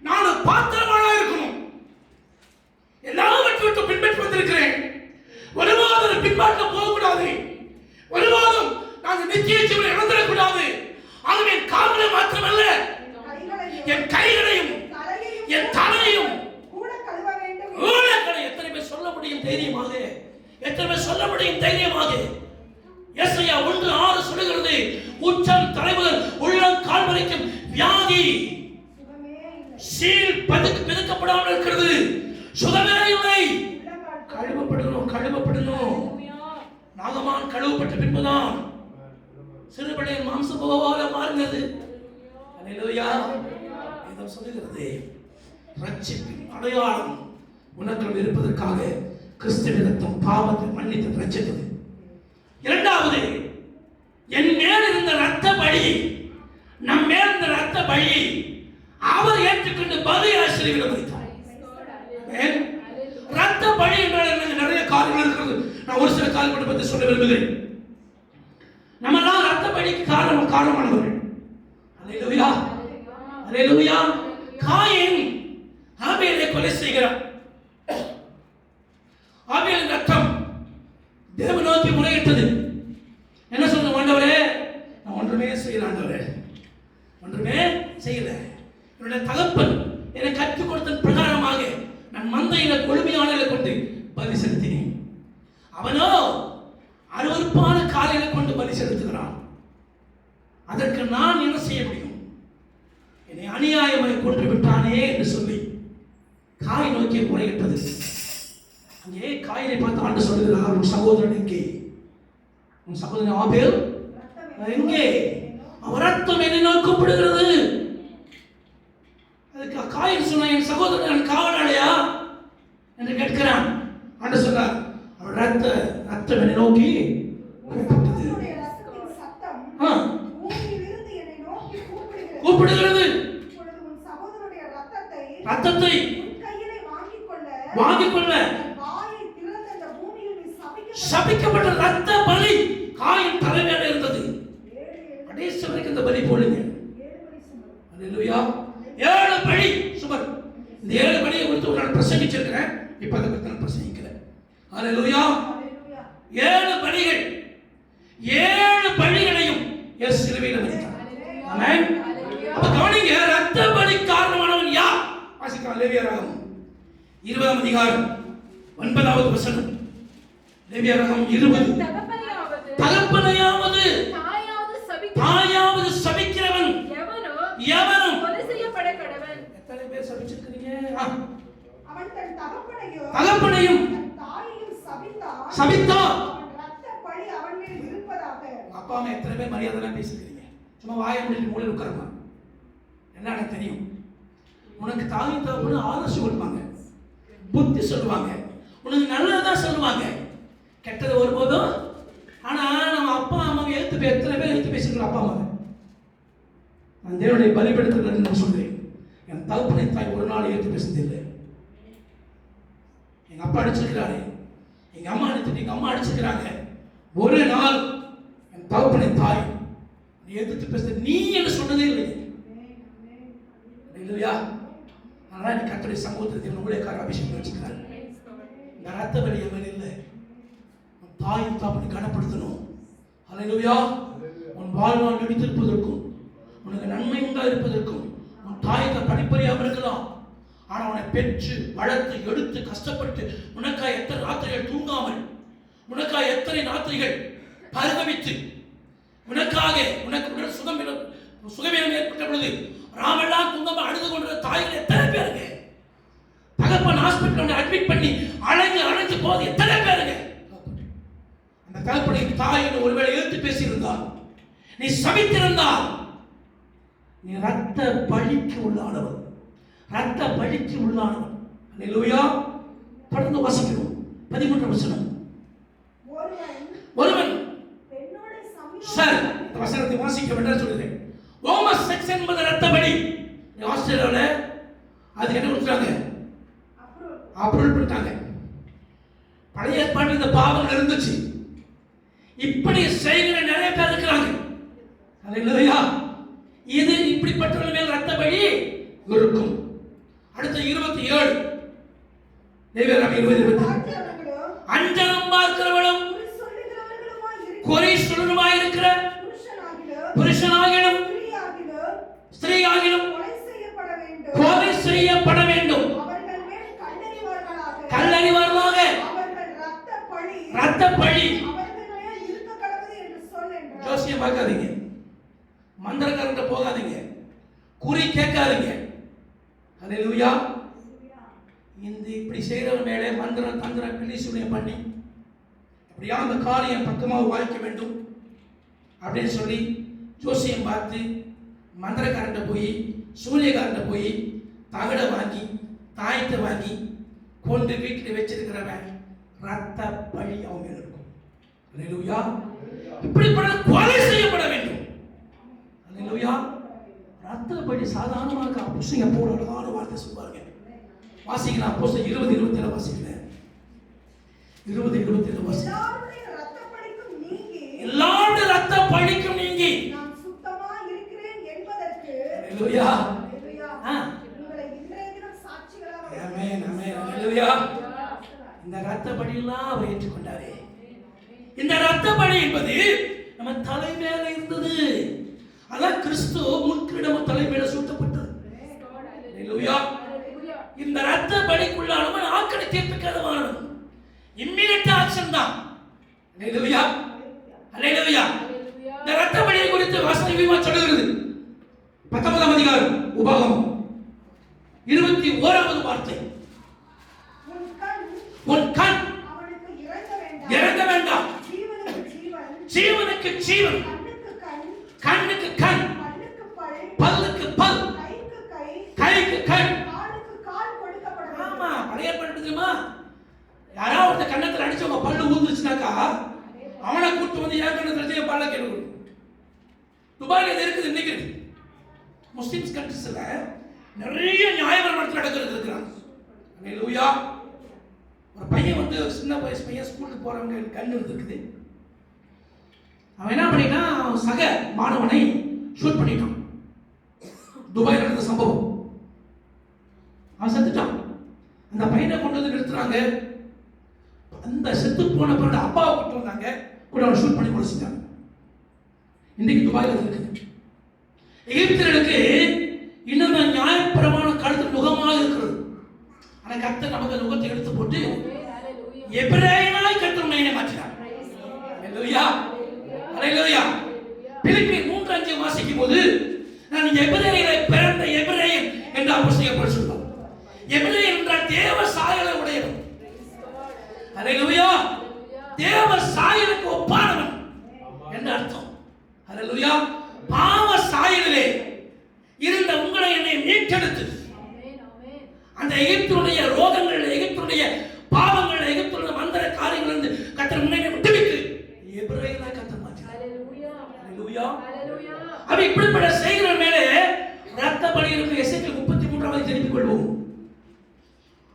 நான் பாத்திரமானாக இருக்கணும், எல்லாவற்றையும் விட்டு பின்பற்றி வந்திருக்கிறேன், ஒருவாதம் பின்பாட்ட போகக்கூடாது, ஒருவாதம் நாங்கள் நித்திய ஜீவனை இழந்துடக்கூடாது. ஆகவே என் கால்களை மாத்திரமல்ல என் கைகளையும் என் தலையையும் கூட கழுவ வேண்டும். எத்தனை பேர் சொல்ல முடியும் தைரியமாக? எத்தனை பேர் சொல்ல முடியும் தைரியமாக? எஸ்ஐயா 1:6 சொல்லுகிறது, உச்சம் தலைமுதல் உள்ளம் கால் வரைக்கும் வியாதி சீல் பிதுக்கப்படாமல் இருக்கிறது, சுகமே இல்லை. கழுவப்படணும். நாகமான் கழுவப்பட்ட பின்புதான் சிறுபிள்ளையின் மாம்சம் போல மாறினது. அல்லேலூயா. வேதம் சொல்லுகிறது, ரட்சிப்பின் அடையாளம் உனக்குள் இருப்பதற்காக கிறிஸ்துவின் ரத்தம் பாவத்தை மன்னித்து ரட்சித்தது. இரண்டாவது, என் மேல் இருந்த ரத்த பழி, நம் மேல் இருந்த ரத்த பழி அவர் ஏற்றுக்கொண்டு பலியாக சிலுவையில் வைத்தார். ரத்த பழி என்றால் என்ன? நிறைய காரியங்கள் இருக்கிறது. நான் ஒரு சில காரியங்களை பற்றி சொல்ல விரும்புகிறேன். நம்ம எல்லாம் ரத்த பழிக்கு காரணமானவர்கள். அல்லேலூயா, அல்லேலூயா. காயின் ஆபேலை கொலை செய்கிறார். ஆபேலின் ரத்தம் தேவனை நோக்கி முறையிட்டது. என்ன சொல்ற? ஆண்டவரே நான் ஒன்றுமே செய்யல, ஆண்டவரே ஒன்றுமே செய்யல. என்னுடைய தகப்பன் எனக்கு கற்றுக் கொடுத்த பிரகாரமாக நான் மந்தையில கொழுமையாளர்களை கொண்டு பலி செலுத்தினேன். அவனோ அருவருப்பான காலையில கொண்டு பலி செலுத்துகிறான். அதற்கு நான் என்ன செய்ய முடியும்? என்னை அநியாயமாய் கொன்று விட்டானே என்று சொல்லி காய் நோக்கி முறையிட்டது. அங்கே காயினை பார்த்து ஆண்டு சொல்லுகிறார், உன் சகோதரன் எங்கே? உன் சகோதரன் ஆபேல் எங்கே? அவர் ரத்தம் என்னை நோக்கப்படுகிறது. அதுக்கு காயின் சொன்ன, என் சகோதரன் காவலாளியா என்று கேட்கிறான். ஆண்டு சொன்னார், அவர் ரத்தம் என்னை நோக்கி கூப்பிட்டது. கூப்பிடுகிறது. ரத்தத்தை உன் கையிலே வாங்கிக் கொள்ள தன் வாயை திறந்த அந்த பூமியில் நீ சபிக்கப்பட்ட ரத்த பலி காயின் தலைமையில இருந்தது. கடைசி வரைக்கும் இந்த பலி போடுங்க. அல்லேலூயா. 7 பலி சுமர். இந்த 7 பலியை குறித்து ஒரு நாள் பிரசங்கிச்சிருக்கிறேன். இப்ப அதை பத்தி நான் பிரசங்கிக்கிறேன். அல்லேலூயா. 7 பலிகள், 7 பலிகளையும் இயேசு சிலுவையில் மரித்தார். ஆமென். அப்ப கவனிங்க, ரத்த பலி காரணமானவன் யார்? வாசிக்கலாம் லேவியராகமம் 20ஆம் அதிகாரம் 9வது வசனம். லேவியராகமம் 20. தகப்பனையாவது தாயாவது சபிக்கிறவன் எவனும் கொலை செய்யப்பட கடவன். எத்தனை பேர் சபிச்சிருக்கீங்க? அவன் தன் தகப்பனையும் தன் தாயையும் சபித்தான். சபித்தான். அவன் ரத்த பழி அவன் மேல் இருப்பதாக. அப்பா அம்மா எத்தனை பேர் மரியாதைலாம் பேசிக்கிறீங்க? சும்மா வாயை மூடிட்டு மூலையில் உட்காருமா. என்ன எனக்கு தெரியும், உனக்கு தாயும் தகப்பனும் ஆலோசனை கொடுப்பாங்க, புத்தி சொல்லுவாங்க, உனக்கு நல்லதான் சொல்லுவாங்க, கெட்டது ஒருபோதும். ஆனா நம்ம அப்பா அம்மாவை எழுத்து எத்தனை பேர் எழுத்து பேசிக்கிறோம்? அப்பா அம்மாவை நான் தேவனுடைய பலிபடுத்துறேன்னு நான் சொல்றேன். என் தகப்பனை தாய் ஒரு நாள் எழுத்து பேசுறதில்லை. எங்க அப்பா அடிச்சிருக்கிறாரு, எங்க அம்மா எங்க அம்மா அடிச்சிருக்கிறாங்க. ஒரு நாள் என் தகப்பனை தாய் நீ எதிர்த்து பேச நீ என்ன சொன்னதே இல்லை. இல்லையா? ஆனால் நீ கர்த்தருடைய சமூகத்தில் ஊழியக்கார அபிஷேகம் வச்சுக்கிறார். இந்த ரத்த பலி எவன் இல்லை. உன் தாயும் தாப்பனை கனப்படுத்தணும். அல்லேலூயா. உன் வாழ்நாள் நடித்திருப்பதற்கும் உனக்கு நன்மை உண்டா இருப்பதற்கும் உன் தாய்க்கு படிப்பறியாமல் இருக்கலாம். ஆனால் உன்னை பெற்று வளர்த்து எடுத்து கஷ்டப்பட்டு உனக்காக எத்தனை ராத்திரிகள் தூங்காமல், உனக்காக எத்தனை ராத்திரிகள் பரிதவித்து, உனக்காக உனக்கு உடல் சுகவீனம் ஏற்பட்ட பொழுது ராமெல்லாம் தூங்காமல் அழுது கொண்ட தாய்கள் எத்தனை பேருங்க? தகப்பன் ஹாஸ்பிட்டல் அட்மிட் பண்ணி அழைஞ்சு போது எத்தனை பேருங்க? அந்த தகப்பனை தாயின் ஒருவேளை எழுத்து பேசியிருந்தால், நீ சபித்திருந்தால், நீ ரத்த பழிக்கு உள்ளானவன், ரத்த பழிக்கு உள்ளானவன். அல்லேலூயா. தொடர்ந்து வாசிக்கிறோம் 13 வசனம். ஒருவன் சார் இந்த வசனத்தை வாசிக்க வேண்டாம் சொல்லுறேன். ஹோமஸ் செக்ஸ் என்பது ரத்த பலி. ஆஸ்திரேலியாவில் அதுக்கு என்ன கொடுத்தாங்க? அப்ரூவல் பண்ணிட்டாங்க. பழைய ஏற்பாட்டில் இந்த பாவங்கள் இருந்துச்சு. இப்படி செய்கிற நிறைய பேர் இருக்கிறாங்க. அல்லேலூயா. இது இப்படிப்பட்டவர்கள் மேல் ரத்த பலி இருக்கும். அடுத்த 27 லேவியராகமம் 20:20. அஞ்சனம் பார்க்கிறவளும் குறை சொல்லுமாய் இருக்கிற புருஷனாகிலும் ஸ்திரீயாகிலும் கொலை செய்யப்பட வேண்டும். கல்லறிவார்களாக. ரத்த பழி. ஜோசியம் பார்க்காதீங்க, மந்திரக்காரன் போகாதீங்க, குறி கேட்காதீங்க. அல்லேலூயா. இந்த இப்படி செய்கிறவன் மேலே மந்திரம் தந்திரம் பிள்ளை பண்ணி அப்படியா அந்த காரியம் பக்கமாக வாய்க்க வேண்டும் அப்படின்னு சொல்லி ஜோசியம் பார்த்து மந்திரக்காரன்ட்ட போய் சூரியகாரன்ட்ட போய் தகடை வாங்கி தாயத்தை வாங்கி கொண்டு வீட்டில் வச்சிருக்கிறவன் ரத்த பழி அவன் மேல இருக்கும். அல்லேலூயா. இப்படிப்பட்ட கொலை செய்யப்பட வேண்டும். அல்லேலூயா. ரத்த பழி சாதாரணமாக புருஷங்க போட அழகான வார்த்தை சொல்வாங்க. வாசிக்கலாம். அப்போஸ்தலர் 20:27 வாசிக்கிறேன். 20:27 வாசிக்கிறேன். எல்லாருடைய ரத்த பழிக்கும் நீங்கி நான் சுத்தமா இருக்கிறேன் என்பதற்கு. அல்லேலூயா. உங்களை இன்றைய தினம் சாட்சிகளாக. ஆமென், ஆமென். அல்லேலூயா. இந்த ரத்த பழியெல்லாம் அவர் ஏற்றுக்கொண்டாரே. இந்த ரத்த பழி என்பது நம்ம தலை மேல இருந்தது. அதான் கிறிஸ்து முற்றிலும் தலை மேல சூட்டப்பட்டது. அல்லேலூயா. இந்த ரத்த பலிக்குள்ளானவன் ஆக்கடை தீர்ப்புக்காதவன். இம்மிடியேட் ஆக்ஷன் தான். அல்லேலூயா. அல்லேலூயா. இந்த ரத்த பலியை குறித்து வசனம் விரிவா சொல்லுகிறது. 19ஆம் அதிகாரம் உபாகமம் 21வது வார்த்தை. உன் கண் அவனுக்கு இறங்க வேண்டாம். ஜீவனுக்கு ஜீவன், கண்ணுக்கு கண், பல்லுக்கு பல், கைக்கு கண். ஆமா, பழைய ஏற்பாடு தெரியுமா? யாராவது ஒருத்த கண்ணத்துல அடிச்சு உங்க பல்லு ஊந்துச்சுனாக்கா அவனை கூட்டு வந்து ஏன் கண்ணத்துல பல்ல கேட்கணும். துபாயில இது இருக்குது. இன்னைக்கு முஸ்லிம்ஸ் கண்ட்ரிஸ்ல நிறைய நியாயபரமானத்தில் நடக்கிறது இருக்கிறாங்க. அல்லேலூயா. ஒரு பையன் வந்து சின்ன வயசு பையன் ஸ்கூலுக்கு போறவங்க கண்ணு வந்துருக்குது. அவன் என்ன பண்ணிட்டான், சக மாணவனை ஷூட் பண்ணிட்டான். துபாயில் நடந்த சம்பவம். அவன் செத்துட்டான். அந்த பையனை கொண்டு வந்து நிறுத்துறாங்க. அந்த செத்து போன பிறகு அப்பாவை கூட்டு வந்தாங்க, கூட அவனை ஷூட் பண்ணி கொலைச்சிட்டாங்க. இன்னைக்கு துபாயில் இருக்குது. எகிப்தியர்களுக்கு இன்னும் நியாயப்பிரமாண கருத்து நுகமாக இருக்கிறது. ஆனா கர்த்தர் நமக்கு நுகத்தை எடுத்து போட்டு எபிரேயனாய் கர்த்தர் உன்னை மாற்றினார். அல்லேலூயா, அல்லேலூயா. பிலிப்பியர் 3:5 வாசிக்கும் போது, நான் எபிரேயரை பிறந்த எபிரேயன் என்று அப்போஸ்தலன் பவுல் சொல்றார். எபிரேயன் என்றால் தேவ சாயலை உடையவன். அல்லேலூயா. தேவ சாயலுக்கு ஒப்பானவன் என்று அர்த்தம். அல்லேலூயா. பாவ சாயலிலே இருந்த உங்களை என்னை மீட்டெடுத்து அந்த எகிப்தினுடைய ரோகங்கள், எகிப்தினுடைய பாவங்கள், எகிப்தினுடைய மந்திர காரியங்களிலிருந்து கர்த்தர் உன்னை விட்டுவிட்டு எபிரேயனாய் கர்த்தர் மாற்றினார். அல்லேலூயா. அப்ப இப்படிப்பட்ட செய்கிற மேலே ரத்த பலி இருக்கு. எசேக்கியேல் 33 திருப்பிக் கொள்வோம்.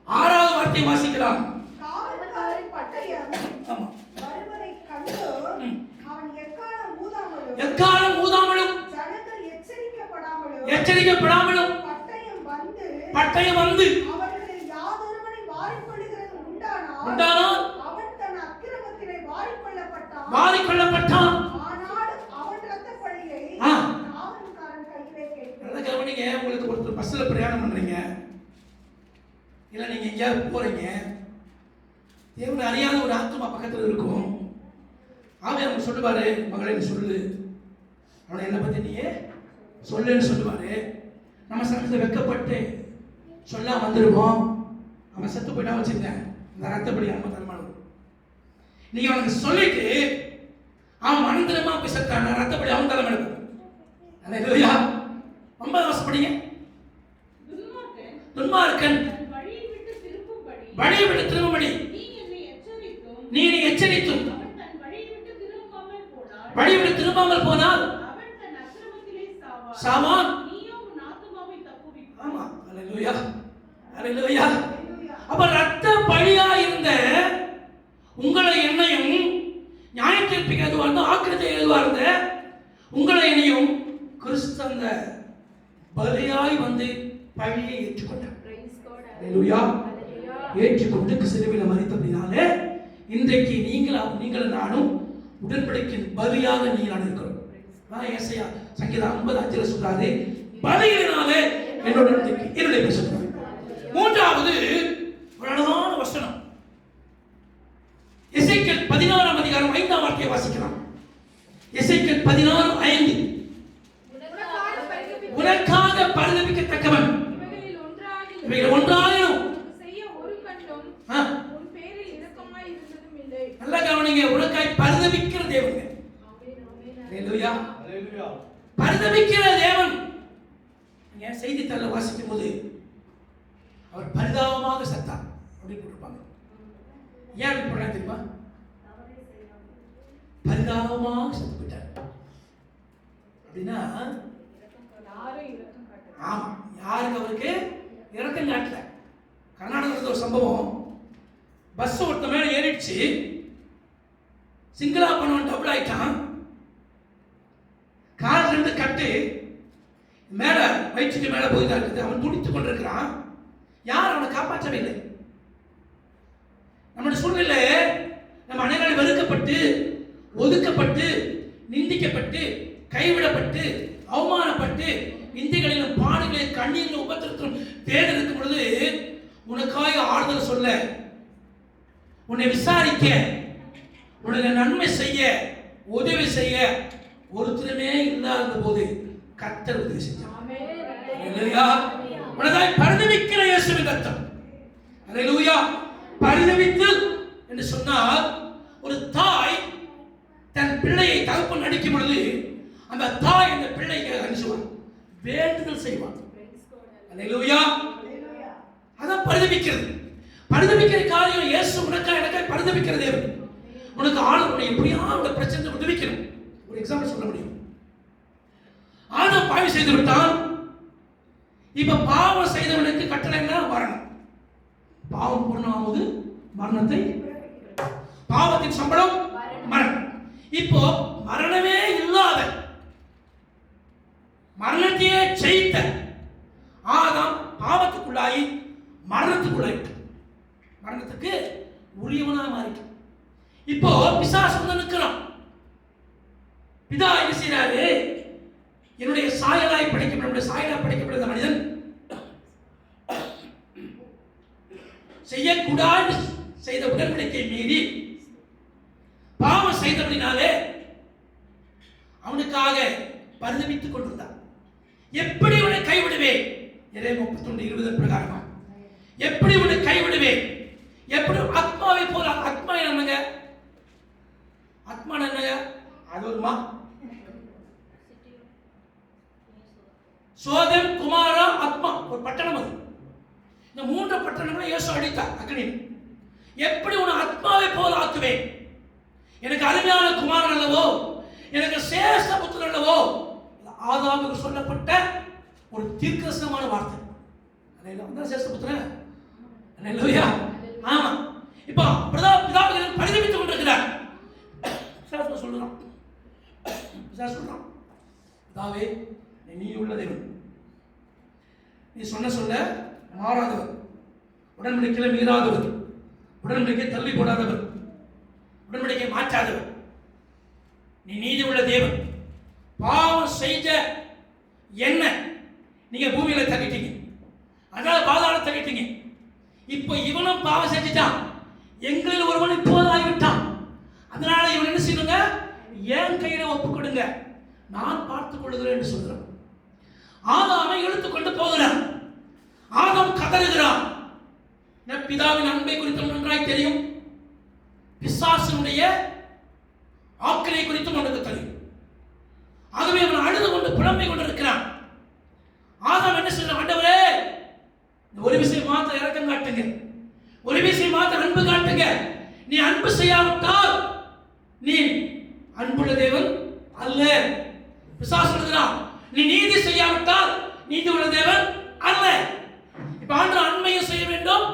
6வது வார்த்தை வாசிக்கலாம். காவல்காரன் பட்டயம் ஆமா. வருவதைக் கண்டு அவன் எக்காளம் எக்காலம் ஊதாமலும் ஜனங்கள் எச்சரிக்கப்படாமலும் பட்டயம் வந்து அவர்களில் யாதொருவனை வாரிக்கொள்ளுகிறது உண்டானால் அவன் தன் அக்கிரமத்திலே வாரிக்கொள்ளப்பட்டான். ஆனாலும் அவன் இரத்தப் பழியை காவல்காரன் கையிலே கேட்கிறான். நல்லா கவனிங்க. உங்களுக்கு ஒருத்தர் பஸ்ல பிரயாணம் பண்றீங்க, இல்ல நீங்க எங்கேயாவது போறீங்க, தேவனை அறியாத ஒரு ஆத்மா பக்கத்துல இருக்கும். அவன் அவங்க சொல்லுவாரு, மகளே நீ சொல்லு, அவனை என்ன பத்தி நீ சொல்லுன்னு சொல்லுவாரு. நம்ம சட்டத்தில் வெக்கப்பட்டு சொல்ல வந்துடுவோம். அவன் செத்து போயிட்டா வச்சுருங்க, இந்த ரத்தப்படி நம்ம தரமானது. நீங்க அவனுக்கு சொல்லிட்டு அவன் மனந்திரமா போய் செத்தான், ரத்தப்படி அவன் தலைமை இருக்கும். அல்லேலூயா. 9 வாசப்படிங்க. துன்மார்க்கன் வழியை விட்டு திரும்பும்படி நீ எச்சரித்தும் வழியை விட்டு திரும்பாமல் போனால் சாவான். ஆமா. அல்லேலூயா, அல்லேலூயா. அப்ப ரத்த பழியா இருந்த உங்களை என்னையும் நியாயத்தீர்ப்புக்கு எதுவாக இருந்தோ, ஆக்கிரத்தை எதுவாக இருந்த உங்களை என்னையும் கிறிஸ்து அந்த பலியாய் வந்து பழியை ஏற்றுக்கொண்டார். அல்லேலூயா. ஏற்றுக்கொண்டு சிலுவையில் மரித்தபடினாலே இன்றைக்கு நீங்களும் நானும் உடன்படிக்கையின் பலியாக நீங்களான இருக்கிறோம். ஏசாயா சங்கீதம் 50:5 சொல்றாரு, பலியினாலே என்னோட என்னுடைய பேசுகிறார். 3வது ஒரு அழகான வசனம், எசேக்கியேல் 16 அதிகாரம் 5ஆம் வார்த்தையை வாசிக்கலாம். எசேக்கியேல் 16:5 உனக்காக பரிதபிக்கத்தக்கவன் இவைகள் ஒன்றாயினும் நல்ல கவனிங்க. உனக்காய் பரிதபிக்கிற தேவன். அல்லேலூயா, அல்லேலூயா. பரிதபிக்கிற தேவன். நீங்க செய்தித்தாள வாசிக்கும் போது அவர் பரிதாபமாக செத்தார் அப்படின்னு போட்டிருப்பாங்க. ஏன் அப்படி போடுறாங்க தெரியுமா? பரிதாபமாக செத்து போயிட்டார் அப்படின்னா, ஆமா, யாருக்கு அவருக்கு இறக்கம் காட்டல. கர்நாடகத்தில் ஒரு சம்பவம், பஸ் ஒருத்த மேல ஏறிடுச்சு, சிங்கிளா பண்ணவன் டபுள் ஆயிட்டான், கால் 2 கட்டு மேல வயிற்றுக்கு மேல போய்தான் இருக்குது. அவன் துடித்துக் கொண்டிருக்கிறான். யார் அவனை காப்பாற்றவே இல்லை. நம்முடைய சூழ்நிலை, நம்ம அனைவரும் வெறுக்கப்பட்டு, ஒதுக்கப்பட்டு, நிந்திக்கப்பட்டு, கைவிடப்பட்டு, அவமானப்பட்டு, நிந்தைகளிலும் பாடுகளிலும் கண்ணீரிலும் உபத்திரத்திலும் வேதனை இருக்கும் பொழுது உனக்காக ஆறுதல் சொல்ல, உன்னை விசாரிக்க, உனக்கு நன்மை செய்ய, உதவி செய்ய ஒருத்தருமே இல்லாத போது கர்த்தர் உதவி செஞ்சார். அல்லேலூயா. உனதாய் பரிதபிக்கிற இயேசுவின் ரத்தம். அல்லேலூயா. பரிதபித்து என்று சொன்னால், ஒரு தாய் தன் பிள்ளையை தகப்பன் அடிக்கும் பொழுது அந்த தாய் அந்த பிள்ளைக்கு அனுசுவார், வேண்டுதல் செய்வார். அல்லேலூயா. அதான் பரிதபிக்கிறது. பரிதபிக்கிற காரியம் இயேசு உனக்காக எனக்காக பரிதபிக்கிற தேவன். உனக்கு ஆளுநரை எப்படியா அந்த பிரச்சனை உதவிக்கணும். ஒரு எக்ஸாம்பிள் சொல்ல முடியும். ஆதாம் பாவம் செய்து விட்டான். இப்ப பாவம் செய்தவனுக்கு கட்டளை என்ன? மரணம். பாவம் பூர்ணமாவது மரணத்தை, பாவத்தின் சம்பளம் மரணம். இப்போ மரணமே இல்லாத, மரணத்தையே ஜெயித்த ஆதாம் பாவத்துக்குள்ளாகி மரணத்துக்குள்ளாயிட்டு, மரணத்துக்கு உரியவனா மாறிட்டு. இப்போ பிசாசு வந்து நிற்கிறான். பிதா என்ன செய்யறாரு? என்னுடைய சாயலாய் படைக்கப்பட்ட, சாயலாய் படைக்கப்பட்ட மனிதன் செய்யக்கூடாது செய்த உடன்படிக்கை மீறி பாவம் செய்தபடினாலே அவனுக்காக பரிதபித்துக் கொண்டிருந்தான். எப்படி உன்னை கைவிடுவேன்? எரேமியா 31:20 பிரகாரமா எப்படி உன்னை கைவிடுவேன்? எப்படி? ஆத்மாவை போல. ஆத்மா என்னங்க? ஆத்மா என்னங்க? அது ஒரு சோதம், குமாரா, ஆத்மா, ஒரு பட்டணம். அது இந்த 3 பட்டணங்களை இயேசு அடித்தார் அக்னியில். எப்படி உன்னை ஆத்மாவை போல ஆக்குவேன்? எனக்கு அருமையான குமாரன் அல்லவோ, எனக்கு சேஷ்ட புத்திரன் அல்லவோ. ஆதாமுக்கு சொல்லப்பட்ட ஒரு தீர்க்கதரிசனமான வார்த்தை. அதான் சேஷ்ட புத்திரன். அல்லேலூயா. ஆமா. இப்போ பிதாவுக்கு பரிதபித்துக் கொண்டிருக்கிறார். சொல்றான் பிதாவே, நீ உள்ள தேவன், நீ சொன்ன சொல்ல மாறாதவர், உடன்படிக்கையில மீறாதவர், உடன்படிக்கை தள்ளி போடாதவர், உடன்படிக்கை மாற்றாதவர், நீ நீதி உள்ள தேவன். பாவம் செய்த என்ன நீங்க பூமியில தள்ளிட்டீங்க, அதனால பாதாள தள்ளிட்டீங்க. இப்போ இவனும் பாவம் செஞ்சுட்டான், எங்களில் ஒருவன் இப்போது ஆகிவிட்டான். அதனால இவன் என்ன செய்யுங்க? என் கையில ஒப்புக் கொடுங்க, நான் பார்த்துக் கொள்கிறேன் என்று சொல்கிறான். ஆதாமை இழுத்துக் கொண்டு போகிறான். ஆதாம் கதறுகிறான். பிதாவின் அன்பை குறித்தும் நன்றாய் தெரியும், பிசாசினுடைய ஆக்கினை குறித்தும் அவனுக்கு தெரியும். ஆகவே அவன் அழுது கொண்டு புலம்பிக் கொண்டிருக்கிறான். ஆதாம் என்ன சொல்றான்? ஆண்டவரே, ஒரு விஷயம் மாத்திரம் இரக்கம் காட்டுங்க, ஒரு விஷயம் மாத்திரம் அன்பு காட்டுங்க. நீ அன்பு செய்யாவிட்டால் நீ அன்புள்ள தேவன் அல்ல. பிசாசு சொல்கிறான், நீ நீதி செய்யாவிட்டால் நீதி உள்ள தேவன் அல்ல. இப்ப ஆண்டவர் அன்பையும் செய்ய வேண்டும்,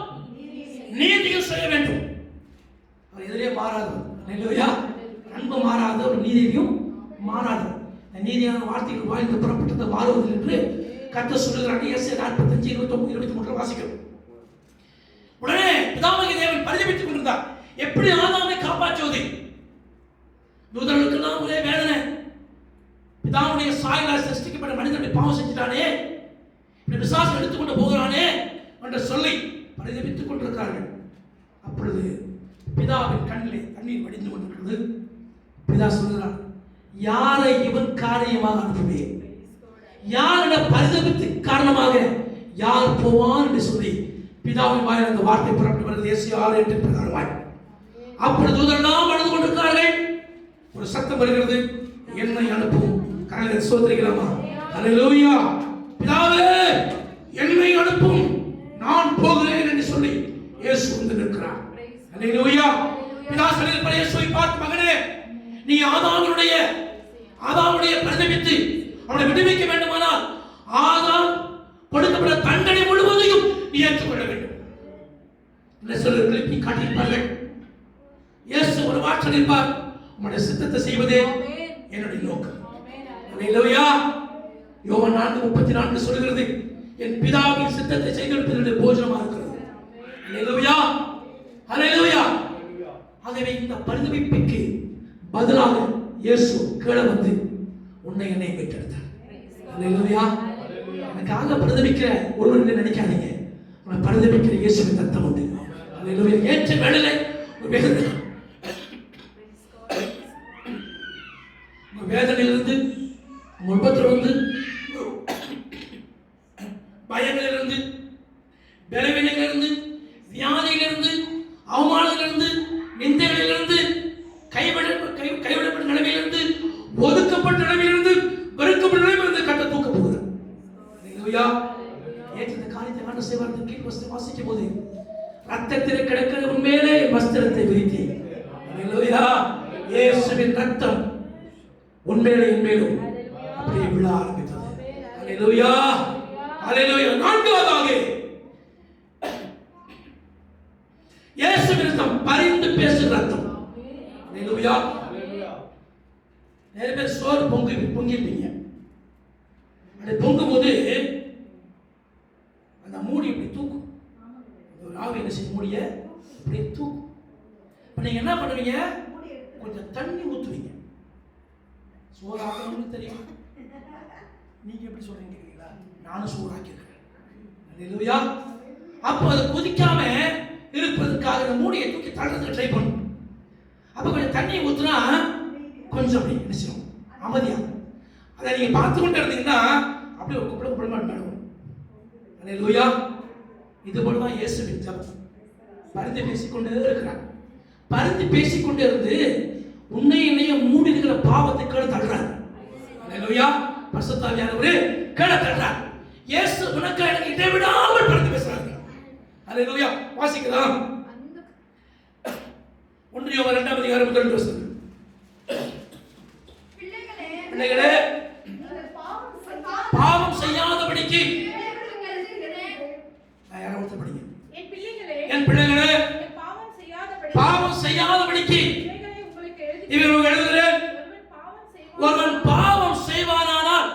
நீதியும் செய்ய வேண்டும். அவர் எதிரே மாறாதவர். அல்லேலூயா. அன்பு மாறாதவர், நீதியும் மாறாதவர். நீதியான வார்த்தைகள் வாழ்ந்து புறப்பட்டது மாறுவதில் என்று கர்த்தர் சொல்லுகிறார். எஸ்ஐ 45:29-23 வாசிக்கிறோம். உடனே பிதாவாகிய தேவன் பரிதபித்துக் கொண்டிருந்தார். எப்படி ஆதாமை காப்பாற்றுவது? தூதர்களுக்கெல்லாம் ஒரே வேதனை. பிதாவுடைய சாயலால் சிருஷ்டிக்கப்பட்ட மனிதனுடைய பாவம் செஞ்சிட்டானே, இப்படி பிசாசு எடுத்துக்கொண்டு போகிறானே என்று சொல்லி பரிதபித்துக் கொண்டிருக்கிறார்கள். அப்பொழுது பிதாவின் கண்ணிலே தண்ணீர் வடிந்து கொண்டிருக்கிறது. பிதா சொல்கிறார், யாரை இவன் காரியமாக அனுப்புவேன்? யாரிட பரிதபித்து காரணமாக யார் போவான் என்று சொல்லி பிதாவின் வாயில் அந்த வார்த்தை புறப்பட்டு வருகிறது. ஏசாயா 6:8 பிரகாரமாய். அப்பொழுது தூதரெல்லாம் அழுது கொண்டிருக்கிறார்கள். ஒரு சத்தம் வருகிறது, என்னை அனுப்பும். கரங்களை சோதரிக்கலாமா? அல்லேலூயா. பிதாவே, என்னை அனுப்பும், நான் போகிறேன் என்று சொல்லி இயேசு வந்து நிற்கிறார். அல்லேலூயா. பிதா சொல்லியிருக்கிற இயேசுவை பார்த்து, மகனே, நீ ஆதாமுடைய பரிதபித்து அவனை விடுவிக்க வேண்டுமானால் ஆதாம் கொடுக்கப்பட்ட தண்டனை முழுவதையும் நீ ஏற்றுக்கொள்ள வேண்டும் என்று சொல்லி கிளப்பி காட்டியிருப்பார்கள். இயேசு ஒரு வார்த்தை சொல்லியிருப்பார், உம்முடைய சித்தத்தை செய்வதே என்னுடைய நோக்கம். அல்லேலூயா. யோவான் 4:34 சொல்கிறது, என் பிதாவின் சித்தத்தை செய்கிறது என்னுடைய போஜனமாக இருக்கிறது. அல்லேலூயா. அல்லேலூயா. ஆகவே இந்த பரிதபிப்புக்கு பதிலாக இயேசு கீழே வந்து உன்னை என்னை மீட்டெடுத்தார். அல்லேலூயா. எனக்காக பரிதபிக்கிற ஒருவர் நினைக்காதீங்க, உன்னை பரிதபிக்கிற இயேசுவின் ரத்தம் உண்டு. அல்லேலூயா. ஏற்ற வேளையிலே வேதனையிலிருந்து, உபத்திரவிலிருந்து, பயங்களிலிருந்து, பலவீனங்களிலிருந்து, வியாதியிலிருந்து, அவமானங்களிலிருந்து, நிந்தைகளிலிருந்து, கைவிடப்பட்ட நிலைமையிலிருந்து, ஒதுக்கப்பட்ட நிலைமையிலிருந்து, வெறுக்கப்பட்ட நிலைமையிலிருந்து கட்ட தூக்க போகிறார். அல்லேலூயா. ஏற்ற இந்த காரியத்தை ஆண்டவர் செய்வார். கீழ் வசனம் வாசிக்கும் போது, ரத்தத்தில் கிடக்கிற உண்மையிலே வஸ்திரத்தை விரித்தேன். அல்லேலூயா. இயேசுவின் ரத்தம் உண்மையிலே அப்படியே விழ ஆரம்பித்தது. அல்லேலூயா. அல்லேலூயா. நான்காவதாக இயேசுவின் ரத்தம் பரிந்து பேசுகிற ரத்தம். அல்லேலூயா. அல்லேலூயா. நிறைய பேர் சோறு பொங்கிப்பீங்க. அப்படி பொங்கும் போது அந்த மூடி இப்படி தூக்கும். ஒரு ஆவி என்ன செய்ய மூடிய இப்படி தூக்கும். இப்போ நீங்க என்ன பண்ணுவீங்க? கொஞ்சம் தண்ணி ஊற்றுவீங்க. சோறு ஆக்கணும்னு தெரியும். நீங்க எப்படி சொல்றீங்க கேட்குறீங்களா? நானும் சோறு ஆக்கியிருக்கிறேன். அல்லேலூயா. அப்போ அதை கொதிக்காம இருப்பதற்காக இந்த மூடியை தூக்கி தள்ளுறதுக்கு ட்ரை பண்ணும். அப்போ கொஞ்சம் தண்ணியை ஊற்றுனா கொஞ்சம் அப்படி என்ன செய்யும்? அமைதியா. அதை நீங்க பார்த்து கொண்டு இருந்தீங்கன்னா அப்படியே ஒரு குப்பளமா நடக்கும். அல்லேலூயா. இது போலதான் இயேசுவின் ஜெபம். பரிந்து பேசிக்கொண்டே இருக்கிறார். பரிந்து பேசிக்கொண்டே இருந்து உன்னை என்னைய மூடி இருக்கிற பாவத்தை கீழே தள்ளுறார். அல்லேலூயா. பரிசுத்த ஆவியானவரே கீழே தள்ளுறார். இயேசு உனக்கு எனக்கு இடைவிடாமல் பரிந்து பேசுறாங்க. அல்லேலூயா. வாசிக்கலாம். 1 யோவான் 2ஆம் அதிகாரம் 1 வசனம். பிள்ளைகளே பாவம் செய்யாதபடிக்கு யாரை ஒருத்தர் படிங்க. என் பிள்ளைகளே பாவம் செய்யாதபடிக்கு இவர்கள் எழுதுகிறேன். ஒருவன் பாவம் செய்வானானால்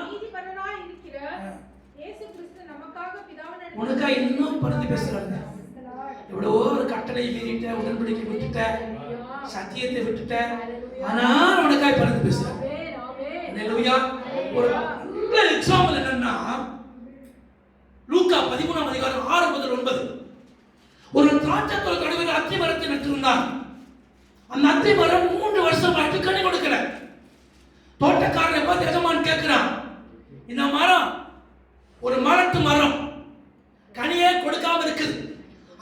உனக்கா இன்னும் பரிந்து பேசுறாங்க. எவ்வளவோ ஒரு கட்டளை மீறிட்ட, உடன்படிக்கை விட்டுட்ட, சத்தியத்தை விட்டுட்ட, ஆனால் உனக்காய் பரிந்து பேசுறாங்க. அல்லேலூயா. ஒரு நல்ல எக்ஸாம்பிள் என்னன்னா லூக்கா 13ஆம் அதிகாரம் 6 முதல் 9. ஒரு திராட்சைத்தோட்ட நடுவில் அத்தி மரத்தை நட்டிருந்தான். அந்த அத்தி மரம் 3 வருஷம் ஆச்சு கனி கொடுக்கல. தோட்டக்காரனை பார்த்து எஜமான் கேட்கிறான், இந்த மரம் ஒரு மரத்து மரம் கனியே கொடுக்காம இருக்குது,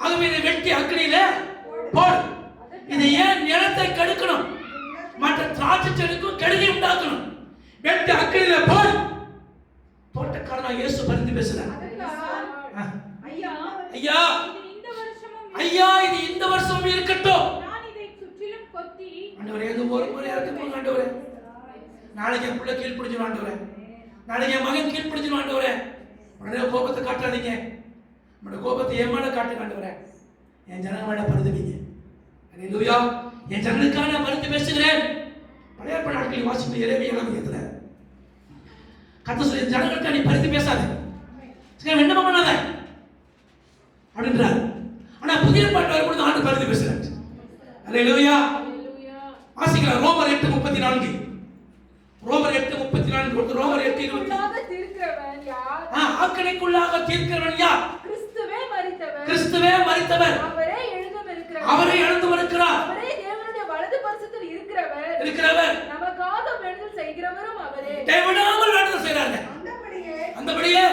ஆகவே இதை வெட்டி அக்கினியில போடு. இதை ஏன் நிலத்தை கெடுக்கணும்? மற்ற திராட்சை செடிக்கும் கெடுதி உண்டாக்கணும். வெட்டி அக்கினியில போடு. தோட்டக்காரனா இயேசு பரிந்து பேசுறார். ஐயா ஐயா இது இந்த வருஷம் இருக்கட்டும். ஆண்டவரே இது ஒரு முறை இருக்கட்டும். ஆண்டவரே நாளைக்கு என் பிள்ளை கீழ்ப்பிடிச்சிடும். ஆண்டவரே நாளைக்கு என் மகன் கீழ்ப்பிடிச்சிடும். ஆண்டவரே உடனே கோபத்தை காட்டாதீங்க. நம்மளோட கோபத்தை என் மேல காட்டுங்க. ஆண்டவரே என் ஜனங்க மேல பரிந்துவீங்க. அல்லேலூயா. என் ஜனங்களுக்காக பரிந்து பேசுகிறேன். பழைய ஏற்பாடு நாட்களில் வாசிப்பு எரேமியா 7:8 கர்த்தர் சொல்லி ஜனங்களுக்கு நீ பரிந்து பேசாத, என்ன பண்ணாத அப்படின்றார். ஆனா புதிய ஏற்பாடு வரும்போது ஆண்டு பரிந்து பேசுறார். அல்லேலூயா. வாசிக்கலாம். ரோமர் 8:34. ரோமர் 8:34. ரோமர் 8:20. ஆக்கணைக்குள்ளாக தீர்க்கிறவன் யார்? கிறிஸ்துவே மரித்தவர். அவரே எழுந்தும் இருக்கிறார். தேவனுடைய வலது பரிசுத்தத்தில் இருக்கிறவர். நமக்காக வேண்டுதல் செய்கிறவரும் அவரே. தேவனாமல் வேண்டுதல் செய்றாங்க. அந்தபடியே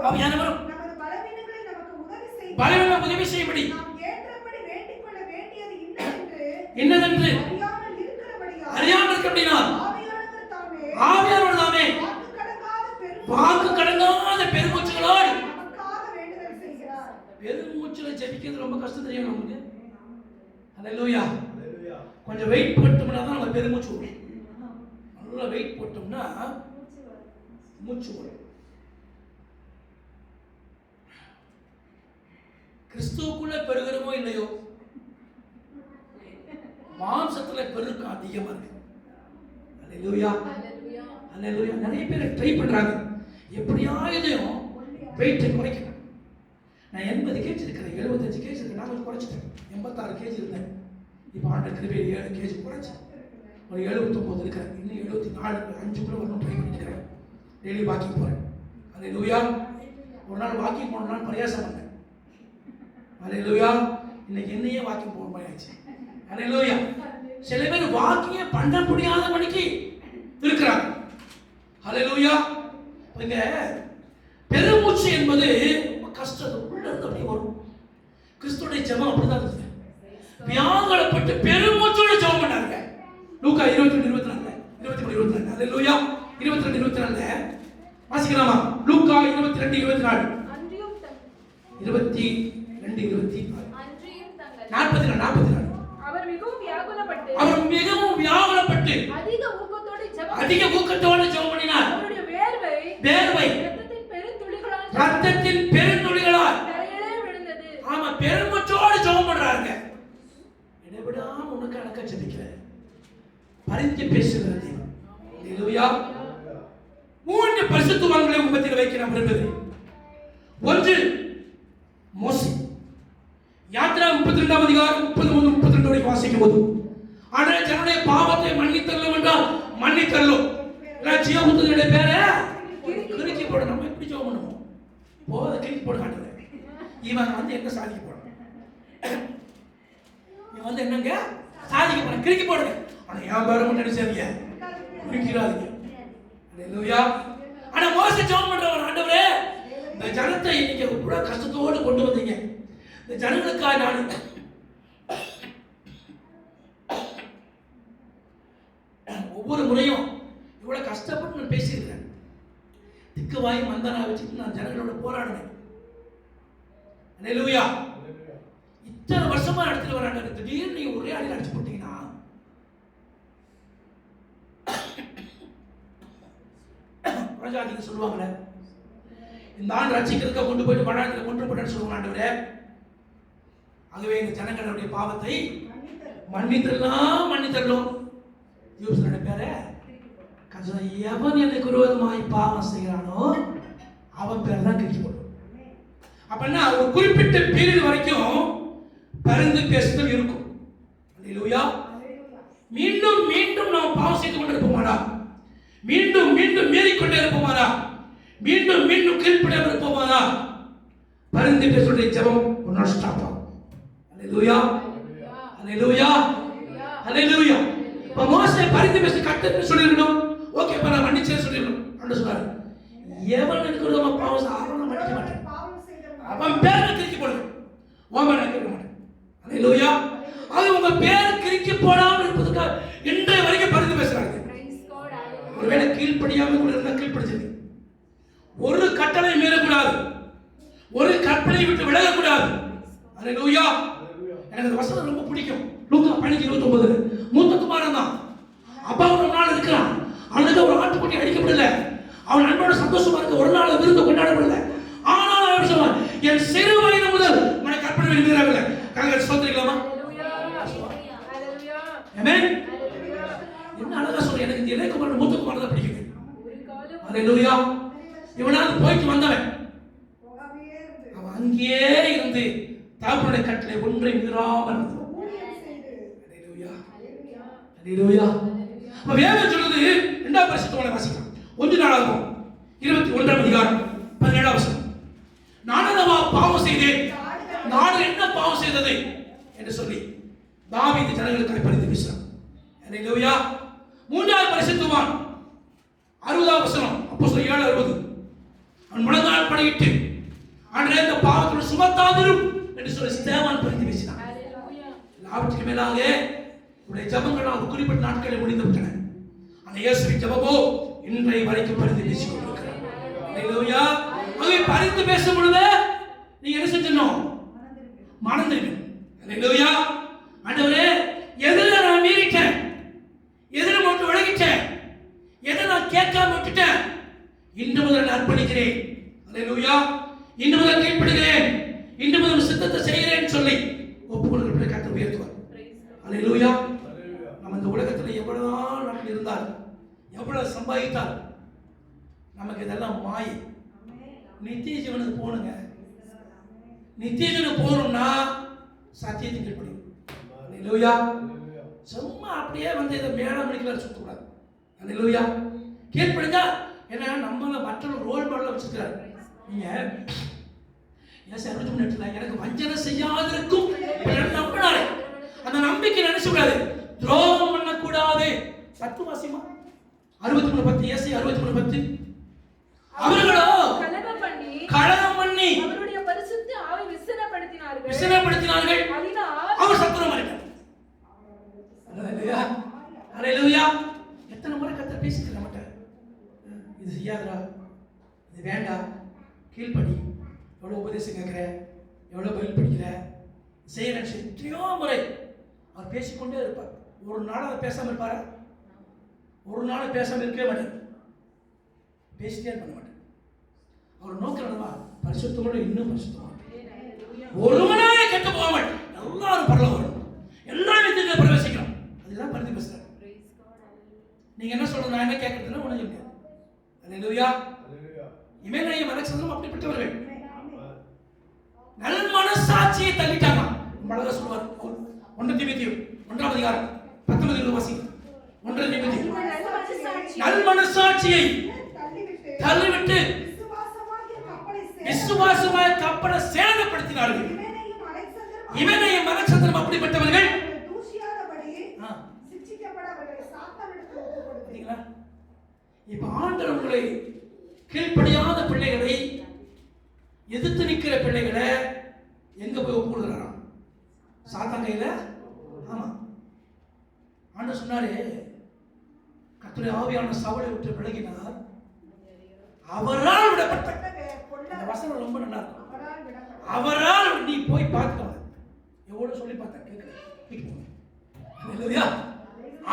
ஆவியானவரும் நமது பலவீனங்களை நமக்கு உதவி செய்யும்படி நாம் ஏற்றபடி வேண்டிக் கொள்ள வேண்டியது என்னதென்று அறியாமல் இருக்கிறபடியால் ஆவியானவர் தாமே வாக்கு கடங்காத பெருமூச்சுகளோடு பெருமூச்சுல ஜெபிக்கிறது ரொம்ப கஷ்டம் தெரியும் நமக்கு. அல்லேலூயா. கொஞ்சம் வெயிட் போட்டோம்னா தான் நம்ம பெருமூச்சு வரும். நல்லா வெயிட் போட்டோம்னா மூச்சு வரும். கிறிஸ்துவுக்குள்ள பெருகிறோமோ இல்லையோ மாம்சத்துல பெருக்கம் அதிகமா இருக்கு. அல்லேலூயா. அல்லேலூயா. நிறைய பேர் ட்ரை பண்றாங்க எப்படியாவது வெயிட்டை குறைக்கணும். நான் 80 kg இருக்கிறேன், 75 kg இருக்கேன். நான் கொஞ்சம் குறைச்சிட்டேன். 86 kg இருந்தேன். இப்போ ஆண்டவர் கிருபையால் 7 kg குறைச்சேன். ஒரு 79 இருக்கிறேன். இன்னும் 74 5 கிலோ வரணும் ட்ரை பண்ணிக்கிறேன். டெய்லி வாக்கிங் போறேன். அல்லேலூயா. ஒரு நாள் வாக்கிங் போனோம்னா பிரயாசம் பண்ணேன். அல்லேலூயா. இன்னைக்கு என்னையே வாக்கிங் போக மாதிரி ஆயிடுச்சு. அல்லேலூயா. சில பேர் வாக்கிங்கே பண்ண முடியாத மணிக்கு இருக்கிறாங்க. அல்லேலூயா. இங்க பெருமூச்சு என்பது ரொம்ப கஷ்டம். உள்ள இருந்து அப்படியே வரும். கிறிஸ்துவோட ஜெபம் அப்படிதான் இருந்தது. வியாகுலப்பட்டு பெருமூச்சோட ஜெபம் பண்ணாங்க. லூக்கா 22:24 23:24. அல்லேலூயா. 22:24 வாசிக்கலாமா? லூக்கா 22:24 44 அவர் மிகவும் வியாகுலப்பட்டு அதிக ஊக்கத்தோடு ஜெபம் பண்ணினார். அவருடைய வேர்வை இரத்தத்தின் பெருந்துளிகளால் ரத்தத்தின் பெருந்துளிகளால் தரையிலே விழுந்தது. ஆமா, பெருமூச்சோடு ஜெபம் பண்றாங்க. இடைவிடாம உனக்கு அடக்க ஜெபிக்கிறேன். பரிந்து பேசுகிற தேவன். ஹalleluya. 3 பரிசுத்தவான்களை உம்மத்தில் வைக்க நான் விரும்புகிறேன். ஒன்று மோசே. யாத்ரா 32ஆம் அதிகாரம் 33 32 வரை வாசிக்கும் போது ஆண்டவரே ஜனங்களுடைய பாவத்தை மன்னித்தருளும் என்றால் மன்னித்தருளும். ஜீவபுத்திரனுடைய பேரை கிறுக்கி போட. நம்ம எப்படி ஜெபம் பண்ணுவோம்? போத கிறுக்கி போட ஆண்டவரே. இவன் வந்து என்ன சாதிக்க போறான்? இவன் வந்து என்னங்க சாதிக்க போறான்? கிறுக்கி போடுங்க. ஆனா என் பேரை மட்டும் நினைச்சாதீங்க, கிறுக்கிறாதீங்க. ஹalleluya. ஆனா மோசே ஜெபம் பண்றவர், ஆண்டவரே இந்த ஜனத்தை இன்னைக்கு இவ்வளவு கஷ்டத்தோடு கொண்டு வந்தீங்க, இந்த ஜனங்களுக்காக நான் ஒவ்வொரு முறையும் இவ்வளவு கஷ்டப்பட்டு நான் பேசியிருக்கிறேன். திக்குவாய் மந்தனா வச்சுட்டு நான் ஜனங்களோட போராடுறேன். ஹalleluya. இத்தனை வருஷமா நடத்திட்டு வராங்க, திடீர்னு நீங்க ஒரே அடி அடிச்சு போட்டீங்கன்னா பிரஜாதிக்கு சொல்லுவாங்களே, இந்த ஆண்டு ரட்சிக்கிறதுக்கு கொண்டு போயிட்டு படாயத்தில் கொண்டு போட்டேன்னு சொல்லுவாங்க. ஆண்டவரே ஆகவே இந்த ஜனங்களுடைய பாவத்தை மன்னித்தரலாம் மன்னித்தரலாம். யூசுடைய பேரை எவன் எனக்கு விரோதமாய் பாவம் செய்கிறானோ அவன் பேர் தான் கிறுக்கி போடும். அப்படின்னா ஒரு குறிப்பிட்ட பீரியட் வரைக்கும் பரிந்து பேசுதல் இருக்கும். ஹalleluya. மீண்டும் மீண்டும் நாம் பாவம் செய்து கொண்டு இருப்போமாடா, மீண்டும் மீண்டும் மீறிக்கொண்டே இருப்போமாடா, மீண்டும் மீண்டும் கீழ்ப்படியாமல் இருப்போமாடா, பரிந்து பேசுடைய ஜெபம் ஒன்னா ஸ்டாப் ஆகும். ஹalleluya. ஹalleluya. ஹalleluya. இப்ப மோசே பரிந்து பேசி கட்டன்னு சொல்லிருக்கணும். ஓகே பா, நான் மன்னிச்சே சொல்லிருக்கணும். ஆண்டவர் சொல்றாரு, எவன் எனக்கு விரோதமா பாவம் அவனை மன்னிக்க மாட்டேன், அவன் பேரை கிறுக்கி போடுங்க, உன் பேரை கிறுக்க மாட்டேன். ஹalleluya. அது உங்க பேர் கிறுக்கி போடாமல் இருப்பதற்காக இன்றைய வரைக்கும் பரிந்து பேசுறாங்க. ஒருவேளை கீழ்ப்படியாமல் கூட இருந்தா கீழ்ப்படிச்சது, ஒரு கட்டளை மீறக்கூடாது, ஒரு கற்பனை விட்டு விலகக்கூடாது. ஹalleluya. எனக்கு இந்த வசனம் ரொம்ப பிடிக்கும். லூக்கா 12:29 மூத்த குமாரன் தான், அப்பா ஒரு நாள் இருக்கிறான், அவனுக்கு ஒரு ஆட்டுக்குட்டி அடிக்கப்படல, அவன் அன்போட சந்தோஷமா இருக்க ஒரு நாள் விருந்து கொண்டாடப்படல. ஆனால் அவர் சொன்னார், என் சிறு வயது முதல் உன்னை கற்பனை விரும்புகிறார்கள். கங்கள் சோதரிக்கலாமா? ஆமென். என்ன அழகா சொல்ற. எனக்கு இந்த இளையகுமாரன் மூத்த குமாரன் தான் பிடிக்கும். ஹalleluya. இவனாவது போயிட்டு வந்தவன், அவன் அங்கேயே இருந்து தகப்பனுடைய கட்டளை ஒன்றை மீறாமல் இருந்தான். ஹalleluya. ஹalleluya. அப்ப வேதம் சொல்லுது, இரண்டாவது பரிசுத்தவானை வாசிக்கலாம். 1 நாளாகமம் 21ஆம் அதிகாரம் 17ஆம் வசனம். நானல்லவா பாவம் செய்தேன், நாடு என்ன பாவம் செய்தது என்று சொல்லி தாவீது ஜனங்களுக்காக பரிந்து பேசுறான். ஹalleluya. 3வது பரிசுத்தவான் 60ஆம் வசனம். அப்போஸ்தலர் 7:60. அவன் முழங்கால் படியிட்டு ஆண்டவரே இந்த பாவத்தை சுமத்தாதிரும் என்று சொல்லி ஸ்தேவான் பரிந்து பேசினான். ஹalleluya. எல்லாவற்றுக்கும் மேலாக உடைய ஜெபங்கள் குறிப்பிட்ட நாட்களில் முடிந்து விட்டன. அந்த இயேசுவின் ஜெபமோ இன்றைய வரைக்கும் பரிந்து பேசிக் கொண்டிருக்கிறார். ஹalleluya. அவை பரிந்து பேசும் பொழுது நீங்க என்ன செஞ்சணும்? மனம் திரும்பணும். ஹalleluya. ஆண்டவரே எதிர நான் மீறிட்டேன், எதிர மட்டும் விலகிட்டேன், எதை நான் கேட்காம விட்டுட்டேன், இன்று முதல் நான் அர்ப்பணிக்கிறேன். ஹalleluya. இன்று முதல் கீழ்ப்படுகிறேன், இன்று முதல் சித்தத்தை செய்கிறேன் சொல்லி ஒப்புக்கொள்கிற கர்த்தர் உயர்த்துவார். ஹalleluya. நம்ம இந்த உலகத்தில் எவ்வளவு நாள் இருந்தால், எவ்வளவு சம்பாதித்தால், நமக்கு இதெல்லாம் மாயை. நித்திய ஜீவனுக்கு போகணுங்க. நித்திய ஜீவனுக்கு போகணும்னா சத்தியத்தை கீழ்ப்படியும். ஹalleluya. சும்மா அப்படியே வந்து இதை மேடம் மணிக்கெல்லாம் சுற்றக்கூடாது. ஹalleluya. கீழ்ப்படுங்க. ஏன்னா நம்மள மற்றொரு ரோல் மாடலை வச்சிருக்கிறாரு. நீங்க ஏன் 68 எனக்கு வஞ்சனை செய்யாதிருக்கும் நம்பினாரு. அந்த நம்பிக்கை நினைச்சு கூடாது, துரோகம் பண்ணக்கூடாது. சத்துவாசியமா 63:10 ஏசி 63:10. அவர்களோ கலகம் பண்ணி அவருடைய பரிசுத்த ஆவி விசனப்படுத்தினார்கள். அதனால் அவர் சத்துருமாயிட்டார். ஹalleluya. ஹalleluya. எத்தனை முறை கர்த்தர் பேசிட்டு நம்மட்ட, இது செய்யாதடா, இது வேண்டாம், கீழ்ப்படி, எவ்வளவு உபதேசம் கேட்கிற, எவ்வளவு பைபிள் படிக்கிற, செய்யற எத்தனையோ முறை அவர் பேசிக்கொண்டே இருப்பார். ஒரு நாள் அவர் பேசாம இருப்பாரா? ஒரு நாள் பேசாம இருக்கவே மாட்டார். பேசிட்டே பண்ண மாட்டார். அவர் நோக்கம் என்னவா? பரிசுத்தமோடு இன்னும் பரிசுத்தமாக ஒருவனாய கெட்டு போகாமல் எல்லாரும் பரலோகம் வரணும், எல்லாரும் நித்தியத்தில் பிரவேசிக்கணும். அதுதான் பரிதி பேசுறேன். நீங்க என்ன சொல்றது, நான் என்ன கேட்கறதுன்னா உனக்கு இல்லையா? அல்லேலூயா. இமேனையும் அலெக்சாந்தரும் அப்படிப்பட்டவர்கள். நல் மனசாட்சியை தள்ளிட்டாங்க. அழகா சொல்வார் 1 தீமோத்தேயு 1ஆம் அதிகாரம் 19 வாசி. 1 தீமோத்தேயு நல் மனசாட்சியை தள்ளிவிட்டு விசுவாசமாய் கப்பலை சேதப்படுத்தினார்கள். இவனையும் அலெக்சாந்தரும் அப்படிப்பட்டவர்கள். இப்ப ஆண்டவர் உங்களை கீழ்ப்படியாத பிள்ளைகளை, எதிர்த்து நிற்கிற பிள்ளைகளை எங்க போய் ஒப்புக்கொள்கிறாராம்? சாத்தான் கையில. ஆமா, ஆண்டவர் சொன்னாரு, கர்த்தருடைய ஆவியான சவுலை விட்டு விலகினார், அவரால் விடப்பட்ட. இந்த வசனம் ரொம்ப நல்லா இருக்கும். அவரால் நீ போய் பார்த்துக்கோ. எவ்வளவு சொல்லி பார்த்தேன், கேட்கல.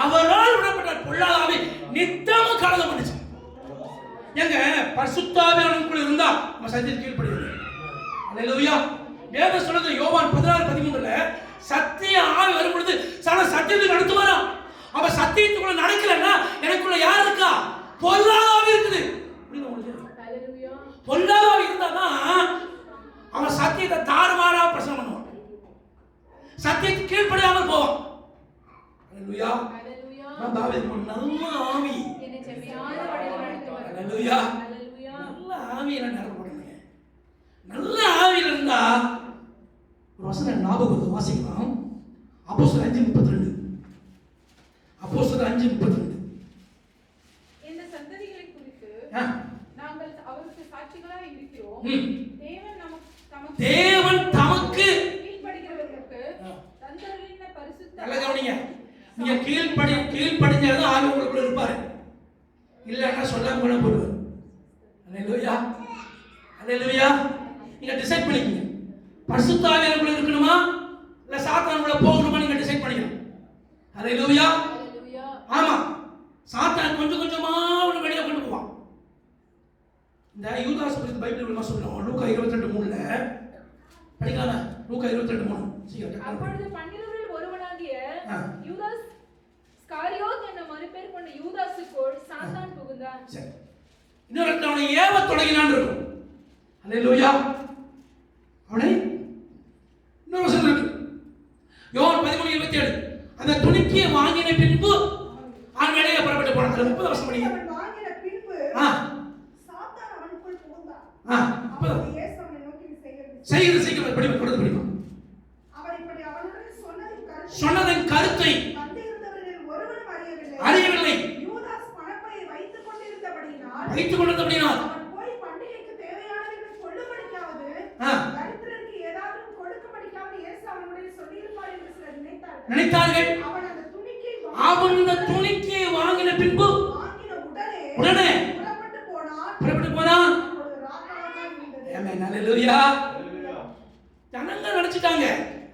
அவரால் விடப்பட்ட பொல்லாத ஆவி நித்தமும் கலந்து பண்ணுச்சு. எங்க பரிசுத்த ஆவியானவருக்குள்ள இருந்தா நம்ம சத்தியத்துக்கு கீழ்ப்படிவோம். அல்லேலூயா. வேதம் சொல்லுது யோவான் 16:13 சத்திய ஆவி வரும் பொழுது சத்தியத்துக்கு நடத்துவாரா. அவ சத்தியத்துக்குள்ள நடக்கலன்னா எனக்குள்ள யார் இருக்கா? பொல்லாத ஆவி இருக்குது. பொல்லாத ஆவி இருந்தாதான் அவன் சத்தியத்தை தாறுமாறா பிரசங்கம் பண்ணுவான், சத்தியத்துக்கு கீழ்ப்படியாமல் போவான். அல்லேலூயா. நான் தாவீது நல்ல ஆவி. அல்லேலூயா. நல்ல ஆவியில நிரப்பப்படுங்க. நல்ல ஆவியில இருந்தா ஒரு வசனம் ஞாபகம் வாசிக்கலாம். அப்போஸ்தலர் 5:32. அப்போஸ்தலர் 5:32. இந்த சந்ததிகளை குறித்து நாங்கள் அவருக்கு சாட்சிகளாய் இருக்கிறோம். தேவன் தமக்கு கீழ்ப்படிகிறவர்களுக்கு தந்தருளின பரிசுத்த. நல்ல கவனிங்க. நீங்க கீழ்ப்படிஞ்சாதான் ஆவி உங்களுக்குள்ள இருப்பாரு, இல்லன்னா சொல்லாம கூட போடுவார். அல்லேலூயா. அல்லேலூயா. நீங்க டிசைட் பண்ணிக்கங்க, பரிசுத்த ஆவியானவருக்குள்ள இருக்கணுமா இல்ல சாத்தானுக்குள்ள போகணுமா, நீங்க டிசைட் பண்ணிக்கணும். அல்லேலூயா. ஆமா, சாத்தான் கொஞ்சம் கொஞ்சமா அவனை வெளியே கொண்டு போவான். இந்த யூதாஸ் குறித்து பைபிள் என்ன சொல்றோம்? லூக்கா 22:3 படிக்கலாமா? லூக்கா 22:3 சீக்கிரம். அப்பொழுது 12 ஒருவனாகிய யூதாஸ் ஸ்காரியோத் என்ற மறுபேர் கொண்ட யூதாசுக்குள் சாத்தான் புகுந்தான். சரி, இன்னொரு அவனை ஏவ தொடங்கினான் இருக்கும். அல்லேலூயா. அவனை இன்னொரு வசனம் இருக்கு, யோவான் 13:27. அந்த துணிக்கையை வாங்கின பின்பு அவன் வெளியே புறப்பட்டு போனான். 30 வருஷம் படிங்க. வாங்கின பின்பு சாத்தான் அவனுக்குள் புகுந்தான். அப்ப இயேசு அவனை நோக்கி செய்கிறது சீக்கிரம் படிமா, தொடர்ந்து படிமா. அவர் இப்படி அவனுடன் சொன்னதின் கருத்தை அறியவில்லை. யூதாஸ் பணப்பையை வைத்துக் கொண்டிருந்தபடியினால் அவன் போய் பண்டிகைக்கு தேவையானதை கொள்ளும்படியாவது தரித்திரருக்கு ஏதாவது கொடுக்கும்படியாவது இயேசு அவனுடைய சொல்லியிருப்பார் என்று சிலர் நினைத்தார்கள். அவன் அந்த துணிக்கையை வாங்கின பின்பு உடனே புறப்பட்டு போனான். ஆமென். அல்லேலூயா. ஜனங்க நினைச்சிட்டாங்க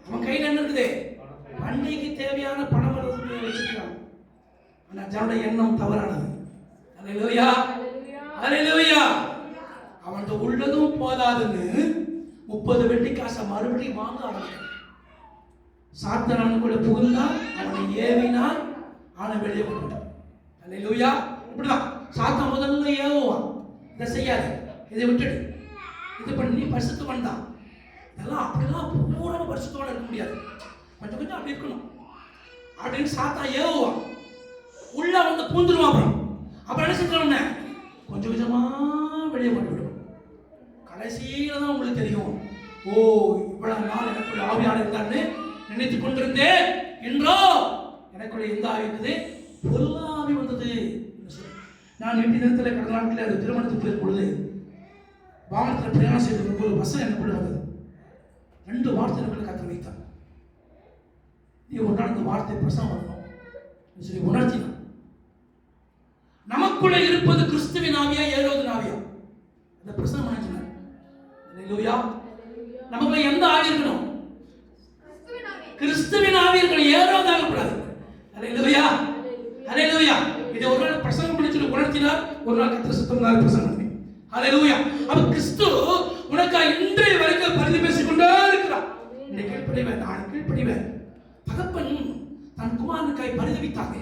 அவன் கையில என்ன இருக்குது, பண்டிகைக்கு தேவையான பணம் வச்சிருக்கான். ஆனா ஜனடைய எண்ணம் தவறானது. அல்லேலூயா. அல்லேலூயா. அவன் உள்ளதும் போதாதுன்னு 30 வெள்ளி காசை மறுபடியும் வாங்க ஆரம்பிச்சான். சாத்தான் அவனுக்குள்ள புகுந்தான், அவனை ஏவினான், அவனை வெளியே கொண்டு. அல்லேலூயா. இப்படிதான் சாத்தான் முதல்ல ஏவுவான், இதை செய்யாத, இதை விட்டுடு, இது பண்ணி பரிசுத்தவன் தான். இதெல்லாம் அப்படிலாம் பூரண பரிசுத்தவன் இருக்க முடியாது, கொஞ்சம் கொஞ்சம் அப்படி இருக்கணும் அப்படின்னு சாத்தான் ஏவுவான். உள்ள வந்து பூந்துருவான். அப்புறம் என்ன செஞ்சோம்னா கொஞ்சம் கொஞ்சமா வெளியே கொண்டு விடும். கடைசியில தான் உங்களுக்கு தெரியும், ஓ இவ்வளவு நாள் எனக்குள்ள ஆவியான இருந்தான்னு நினைத்துக் கொண்டிருந்தேன், என்றோ எனக்குள்ள எந்த ஆவி இருக்குது, பொல்லாவி வந்தது. நான் எட்டு தினத்தில் கடந்த நாட்களில் அது திருமணத்துக்கு போயிருக்கும் பொழுது வாகனத்தில் பிரயாணம் செய்து ஒரு வசனம் எனக்குள்ள வந்தது. 2 வார்த்தை எனக்குள்ள கற்று வைத்தான். நீ ஒரு நாள் இந்த வார்த்தை பிரசவம் வரணும் சொல்லி உணர்த்தினான். நமக்குள்ள இருப்பது கிறிஸ்துவின் ஆவியா ஏரோதின் ஆவியா? அந்த பிரசவம் நினைச்சினார். அல்லேலூயா. நமக்குள்ள எந்த ஆவி இருக்கணும்? கிறிஸ்துவின் ஆவி இருக்கணும், ஏரோது ஆகக்கூடாது. அல்லேலூயா. அல்லேலூயா. இதை ஒரு நாள் பிரசங்கம் பண்ணி சொல்லி உணர்த்தினார், ஒரு நாள் கர்த்தர் சுத்தமாக பிரசங்கம் பண்ணி. அல்லேலூயா. அப்ப கிறிஸ்து உனக்காக இன்றைய வரைக்கும் பரிந்து பேசிக் கொண்டே இருக்கிறார். நீ கீழ்ப்படிவேன், நான் கீழ்ப்படிவேன். தகப்பன் தன் குமாரனுக்காய் பரிதவித்தாங்க.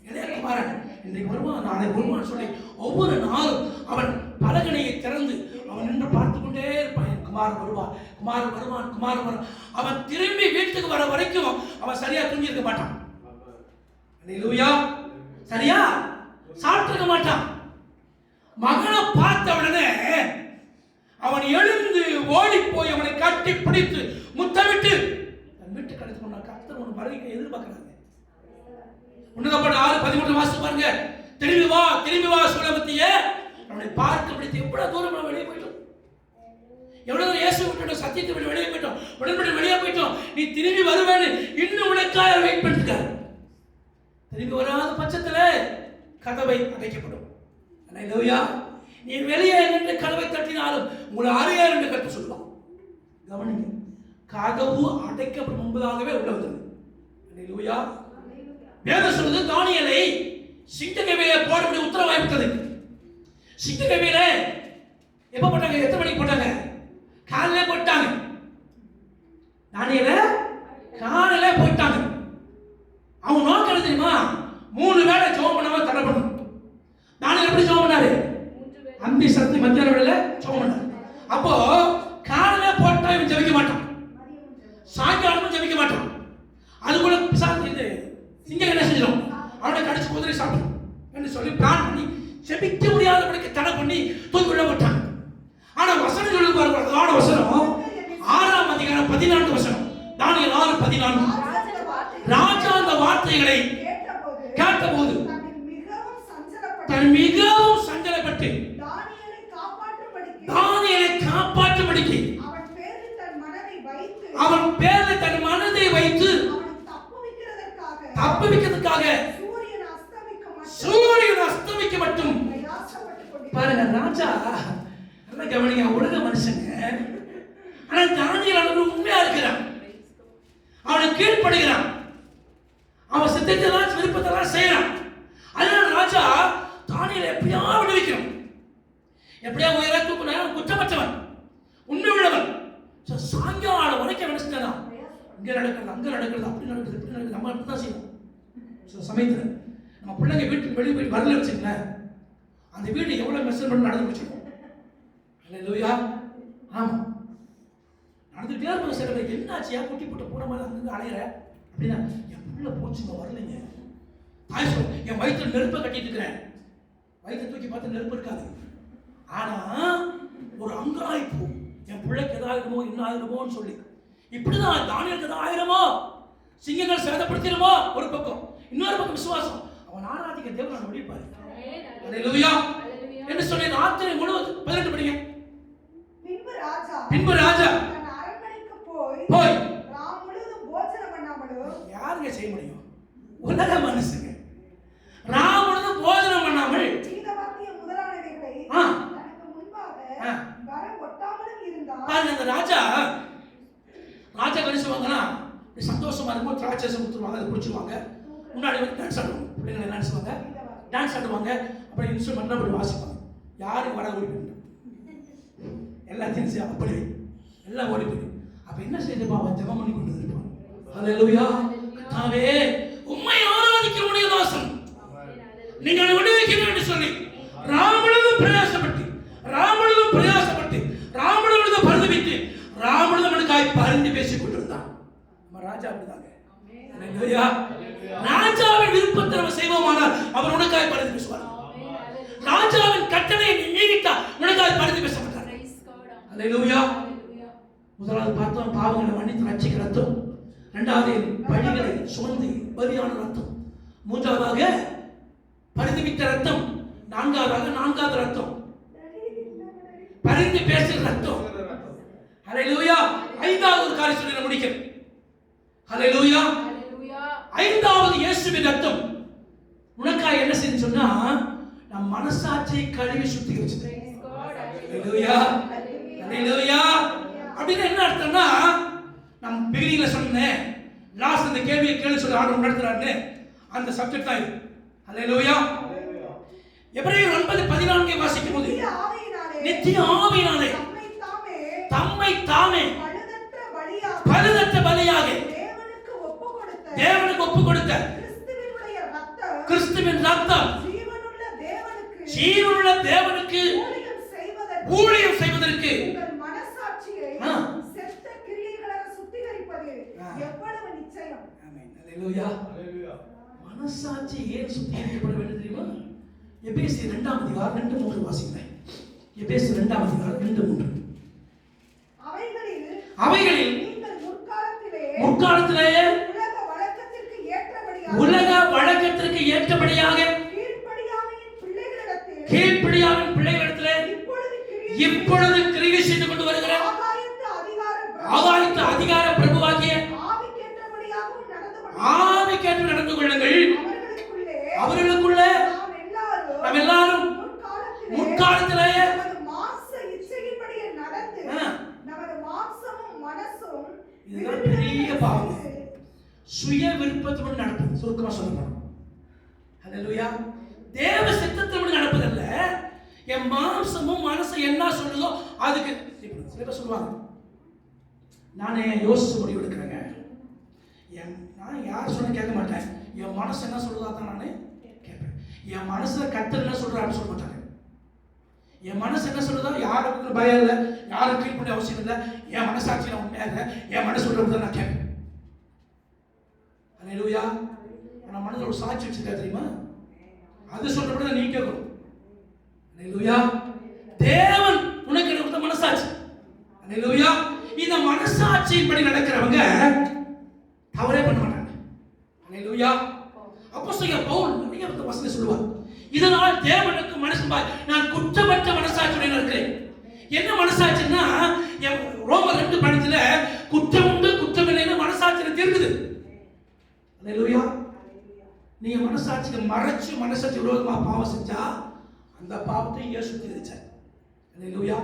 இளைய குமாரன் இன்றைக்கு வருவான், நாளை வருவான் சொல்லி ஒவ்வொரு நாளும் அவன் பலகனையை திறந்து அவன் நின்று பார்த்து கொண்டே இருப்பான். என் குமாரன் வருவான், குமாரன் வருவான், குமாரன் வருவான். அவன் திரும்பி வீட்டுக்கு வர வரைக்கும் அவன் சரியா தூங்கி இருக்க மாட்டான். அல்லேலூயா. சரியா சாப்பிட்டிருக்க மாட்டான். மகனை பார்த்த உடனே அவன் எழுந்து ஓடி போய் அவனை கட்டி பிடித்து முத்தமிட்டு தன் வீட்டுக்கு அழைத்து கொண்டான். கர்த்தர் உன் வருகையை எதிர்பார்க்கிறாங்க. உன்னதப்பட்ட 6:13 வாசித்து பாருங்க. திரும்பி வா சுலபத்தியே. அவனை பார்க்க பிடித்து எவ்வளவு தூரம் நம்ம வெளியே போயிட்டோம், எவ்வளவு தூரம் இயேசு விட்டுட்டோம், சத்தியத்தை விட்டு வெளியே போயிட்டோம், உடன்படி வெளியே போயிட்டோம். நீ திரும்பி வருவேன்னு இன்னும் உனக்காக வெயிட் பண்ணிருக்காரு. திரும்பி வராத பட்சத்தில் கதவை அடைக்கப்படும். அல்லேலூயா. நீ வெளியே நின்று கதவை தட்டினாலும் உங்களை அறையா என்று கற்று சொல்லுவான். கவனிங்க, கதவு அடைக்கப்படும் முன்பதாகவே உள்ள வந்தது. அல்லேலூயா. வேதம் சொல்லுது, தானியேலை சிங்கக்கவியிலே போடக்கூடிய உத்தரவாயிட்டது. சிங்கக்கவியிலே எப்ப போட்டாங்க? எத்தனை மணிக்கு போட்டாங்க? காலையிலே போட்டாங்க. தானியேலை காலையிலே போட்டாங்க. அவங்க நோக்கம் என்ன தெரியுமா? 3 வேளை ஜெபம் பண்ணாம தடை பண்ணணும். தானியேல் எப்படி ஜெபம் பண்ணாரு? அம்பி சக்தி மத்தியான வேளையில ஜெபம் பண்ணாரு. அப்போ காலையிலே போட்டா இவன் ஜெபிக்க மாட்டான், சாயங்காலமும் ஜெபிக்க மாட்டான். அதுக்குள்ள இது சிங்கம் என்ன செஞ்சிடும்? அவனை கடிச்சு குதிரை சாப்பிடும் என்று சொல்லி பிளான் பண்ணி ஜெபிக்க முடியாதபடிக்கு தடை பண்ணி தூக்கி விட மாட்டான். ஆனா வசனம் சொல்லி பாருங்க, அதான வசனம் 6ஆம் அதிகாரம் 14 வசனம். தானியேல் 6:14. ராஜா அந்த வார்த்தைகளை கேட்டபோது தன் மிகவும் சஞ்சலப்பட்டு தானியேலை காப்பாற்றும்படிக்கு அவன் பேரில் தன் மனதை வைத்து தப்புவிக்கிறதுக்காக சூரியன் அஸ்தமிக்க மட்டும். பாருங்க, ராஜா நல்ல கவனிங்க, உலக மனுஷங்க. ஆனா தானியேல் அளவு உண்மையா இருக்கிறான், அவனுக்கு கீழ்ப்படுகிறான், அவன் சித்தத்தெல்லாம் விருப்பத்தெல்லாம் செய்யறான். அதனால ராஜா தானியேலை எப்படியா விடுவிக்கணும், எப்படியா உயர தூக்கணும். குற்றமற்றவன், உண்மை உள்ளவன். சாயங்காலம் வரைக்கும் என்ன செஞ்சானா? இங்க நடக்கிறது, அங்க நடக்கிறது, அப்படி நடக்குது, இப்படி நடக்குது. நம்ம அப்படிதான் செய்வோம். சில சமயத்தில் நம்ம பிள்ளைங்க வீட்டுக்கு வெளியே போய் வரல வச்சுங்களேன், அந்த வீடு எவ்வளவு மெஷர்மெண்ட் நடந்து வச்சுக்கோம். அல்லேலூயா. ஆமா, நடந்துட்டே இருப்பாங்க. சில பேர் என்னாச்சியா குட்டி போட்டு போன மாதிரி அங்கே அலையிற அப்படின்னா, என் பிள்ளை போச்சுங்க வரலைங்க. தாய் சொல், என் வயிற்றுல நெருப்பை கட்டிட்டு இருக்கிறேன். வயிற்றை தூக்கி பார்த்து நெருப்பு இருக்காது. ஆனா ஒரு அங்கலாய்ப்பு, என் பிள்ளைக்கு எதாயிருமோ என்ன ஆயிருமோன்னு சொல்லி. இப்படிதான் தானியேலுக்கு எதாவது ஆயிரமோ, சிங்கங்கள் சேதப்படுத்திடுமோ ஒரு பக்கம், இன்னொரு பக்கம் விசுவாசம். அவன் ஆராதிக்க தேவன் முடிப்பாரு. அல்லேலூயா என்று சொல்லி ராத்திரி முழுவதும் 18 படிங்க. பின்பு ராஜா போய் யாருங்க செய்ய முடியும்? உலக மனுஷங்க ராம் முழுதும் போஜனம் பண்ணாமல் பாருங்க, அந்த ராஜா கணிச்சுவாங்கன்னா சந்தோஷமா இருக்கும். திராட்சை கொடுத்துருவாங்க, அதை குடிச்சுவாங்க. முன்னாடி வந்து டான்ஸ் ஆடுவாங்க, பிள்ளைங்களை என்ன செய்வாங்க? டான்ஸ் ஆடுவாங்க. அப்புறம் இன்ஸ்ட்ருமெண்ட் அப்படி வாசிப்பாங்க. யாரும் வர ஓடி போயிட்டு எல்லாத்தையும் செய்ய அப்படி எல்லாம் ஓடி போயிடும். அப்ப என்ன செய்யப்பா? அவன் ஜெபம் பண்ணி கொண்டு இருப்பான். அல்லேலூயா. கர்த்தாவே உம்மை ஆராதிக்க உடைய தாசன் நீங்கள் விடுவிக்கணும் என்று சொல்லி ராமுழுதும் பிரயாசப்பட்டு ராமுழுதும் பரிதவித்து ராமுழுதும் பரிந்து பேசிக் கொண்டிருந்தான். நம்ம ராஜா அப்படிதாங்க. அல்லேலூயா. ராஜாவின் விருப்பத்தை நம்ம செய்வோமானால் அவர் உனக்காய் பரிந்து பேசுவார். ராஜாவின் கட்டளையை நீ மீறிட்டா உனக்காய் பரிந்து பேச மாட்டார். அல்லேலூயா. முதலாவது பார்த்தோம், பாவங்களை மன்னித்து ரட்சிக்கிற ரத்தம். இரண்டாவது பழிகளை சுமந்து பலியான ரத்தம். மூன்றாவதாக பரிந்துவித்த ரத்தம். நான்காவது ரத்தம் பரிந்து பேசுகிற ரத்தம். அல்லேலூயா. ஐந்தாவது காரியம் சொல்லி முடிக்கிறேன். அல்லேலூயா. ஐந்தாவது இயேசுவின் ரத்தம் உனக்காக என்ன செய்யுன்னு சொன்னா, நம் மனசாட்சியை கழுவி சுத்திகரிச்சது. அல்லேலூயா. அல்லேலூயா. அப்படின்னு என்ன அர்த்தம்னா, நம் பிகினிங்ல சொன்னேன், லாஸ்ட் அந்த கேள்வியை கேள்வி சொல்லி ஆர்டர் நடத்துறாருன்னு அந்த சப்ஜெக்ட் தான் இது. அல்லேலூயா. எபிரேயர் 9:14 வாசிக்கும் போது நித்திய ஆவியினாலே தம்மை தாமே பழுதற்ற பலியாக தேவனுக்கு தேவனுக்கு ஒப்பு கொடுத்த கிறிஸ்துவின் ரத்தம் ஜீவனுள்ள தேவனுக்கு ஊழியம் செய்வதற்கு உங்கள் மனசாட்சியை செத்த கிரியைகளாக சுத்திகரிப்பது எவ்வளவு நிச்சயம். ஆமென். அல்லேலூயா. அல்லேலூயா. மனசாட்சி ஏன் சுத்திகரிக்கப்பட வேண்டும் தெரியுமா? எபேசியர் 2ஆம் அதிகாரம் 2:3 வாசிக்கிறேன். எபேசியர் 2ஆம் அதிகாரம் 2:3. அவைகளில் நீங்கள் முற்காலத்திலே உலக வழக்கத்திற்கு ஏற்றபடியாக கீழ்ப்படியாவின் பிள்ளைகளிடத்திலே இப்பொழுது கிரியை செய்து கொண்டு வருகிற ஆகாயத்து அதிகார பிரபுவாகிய ஆவிக்கேற்று நடந்து கொள்ளுங்கள். அவர்களுக்குள்ளே நாம் எல்லாரும் முற்காலத்திலேயே இதுதான் பெரிய பாவம். சுய விருப்பத்தோடு நடப்பது. சுருக்கமா சொல்லப்படும். அல்லேலூயா. தேவ சித்தத்தோடு நடப்பதல்ல. என் மாம்சமும் மனசு என்ன சொல்லுதோ அதுக்கு சில பேர் சொல்லுவாங்க, நானே யோசிச்சு முடிவு எடுக்கிறேங்க, நான் யார் சொன்ன கேட்க மாட்டேன், என் மனசு என்ன சொல்லுதா தான் நானே கேட்பேன். என் மனசுல கர்த்தர் என்ன சொல்றாருன்னு சொல்ல மாட்டாங்க. என் மனசு என்ன சொல்லுதோ யாருக்கு பயம் இல்லை, யாரும் ட்ரீட் பண்ண அவசியம் இல்லை, என் மனசாட்சி நான் உண்மையா இல்லை, என் மனசு சொல்றது நான் கேட்பேன். அல்லேலூயா. நான் மனதில் ஒரு சாட்சி வச்சிருக்கா தெரியுமா? அது சொல்றப்ப நீ கேட்கணும். அல்லேலூயா. தேவன் உனக்கு கொடுத்த மனசாட்சி. அல்லேலூயா. இந்த மனசாட்சியின்படி நடக்கிறவங்க தவறே பண்ண மாட்டாங்க. அல்லேலூயா. அப்போஸ்தலன் பவுல் நிறைய வசனம் சொல்லுவார், இதனால் தேவனுக்கு மனசுபாய் நான் குற்றமற்ற மனசாட்சியுடன் இருக்கிறேன். என்ன மனசாட்சின்னா, ரோமர் 2:12 குற்றம் உண்டு குற்றமில்லைன்னு மனசாட்சியில தீர்க்குது. அல்லேலூயா. நீங்க மனசாட்சியை மறைச்சு மனசாட்சி விரோதமா பாவம் செஞ்சா அந்த பாவத்தை இயேசு தீர்ச்சார். அல்லேலூயா.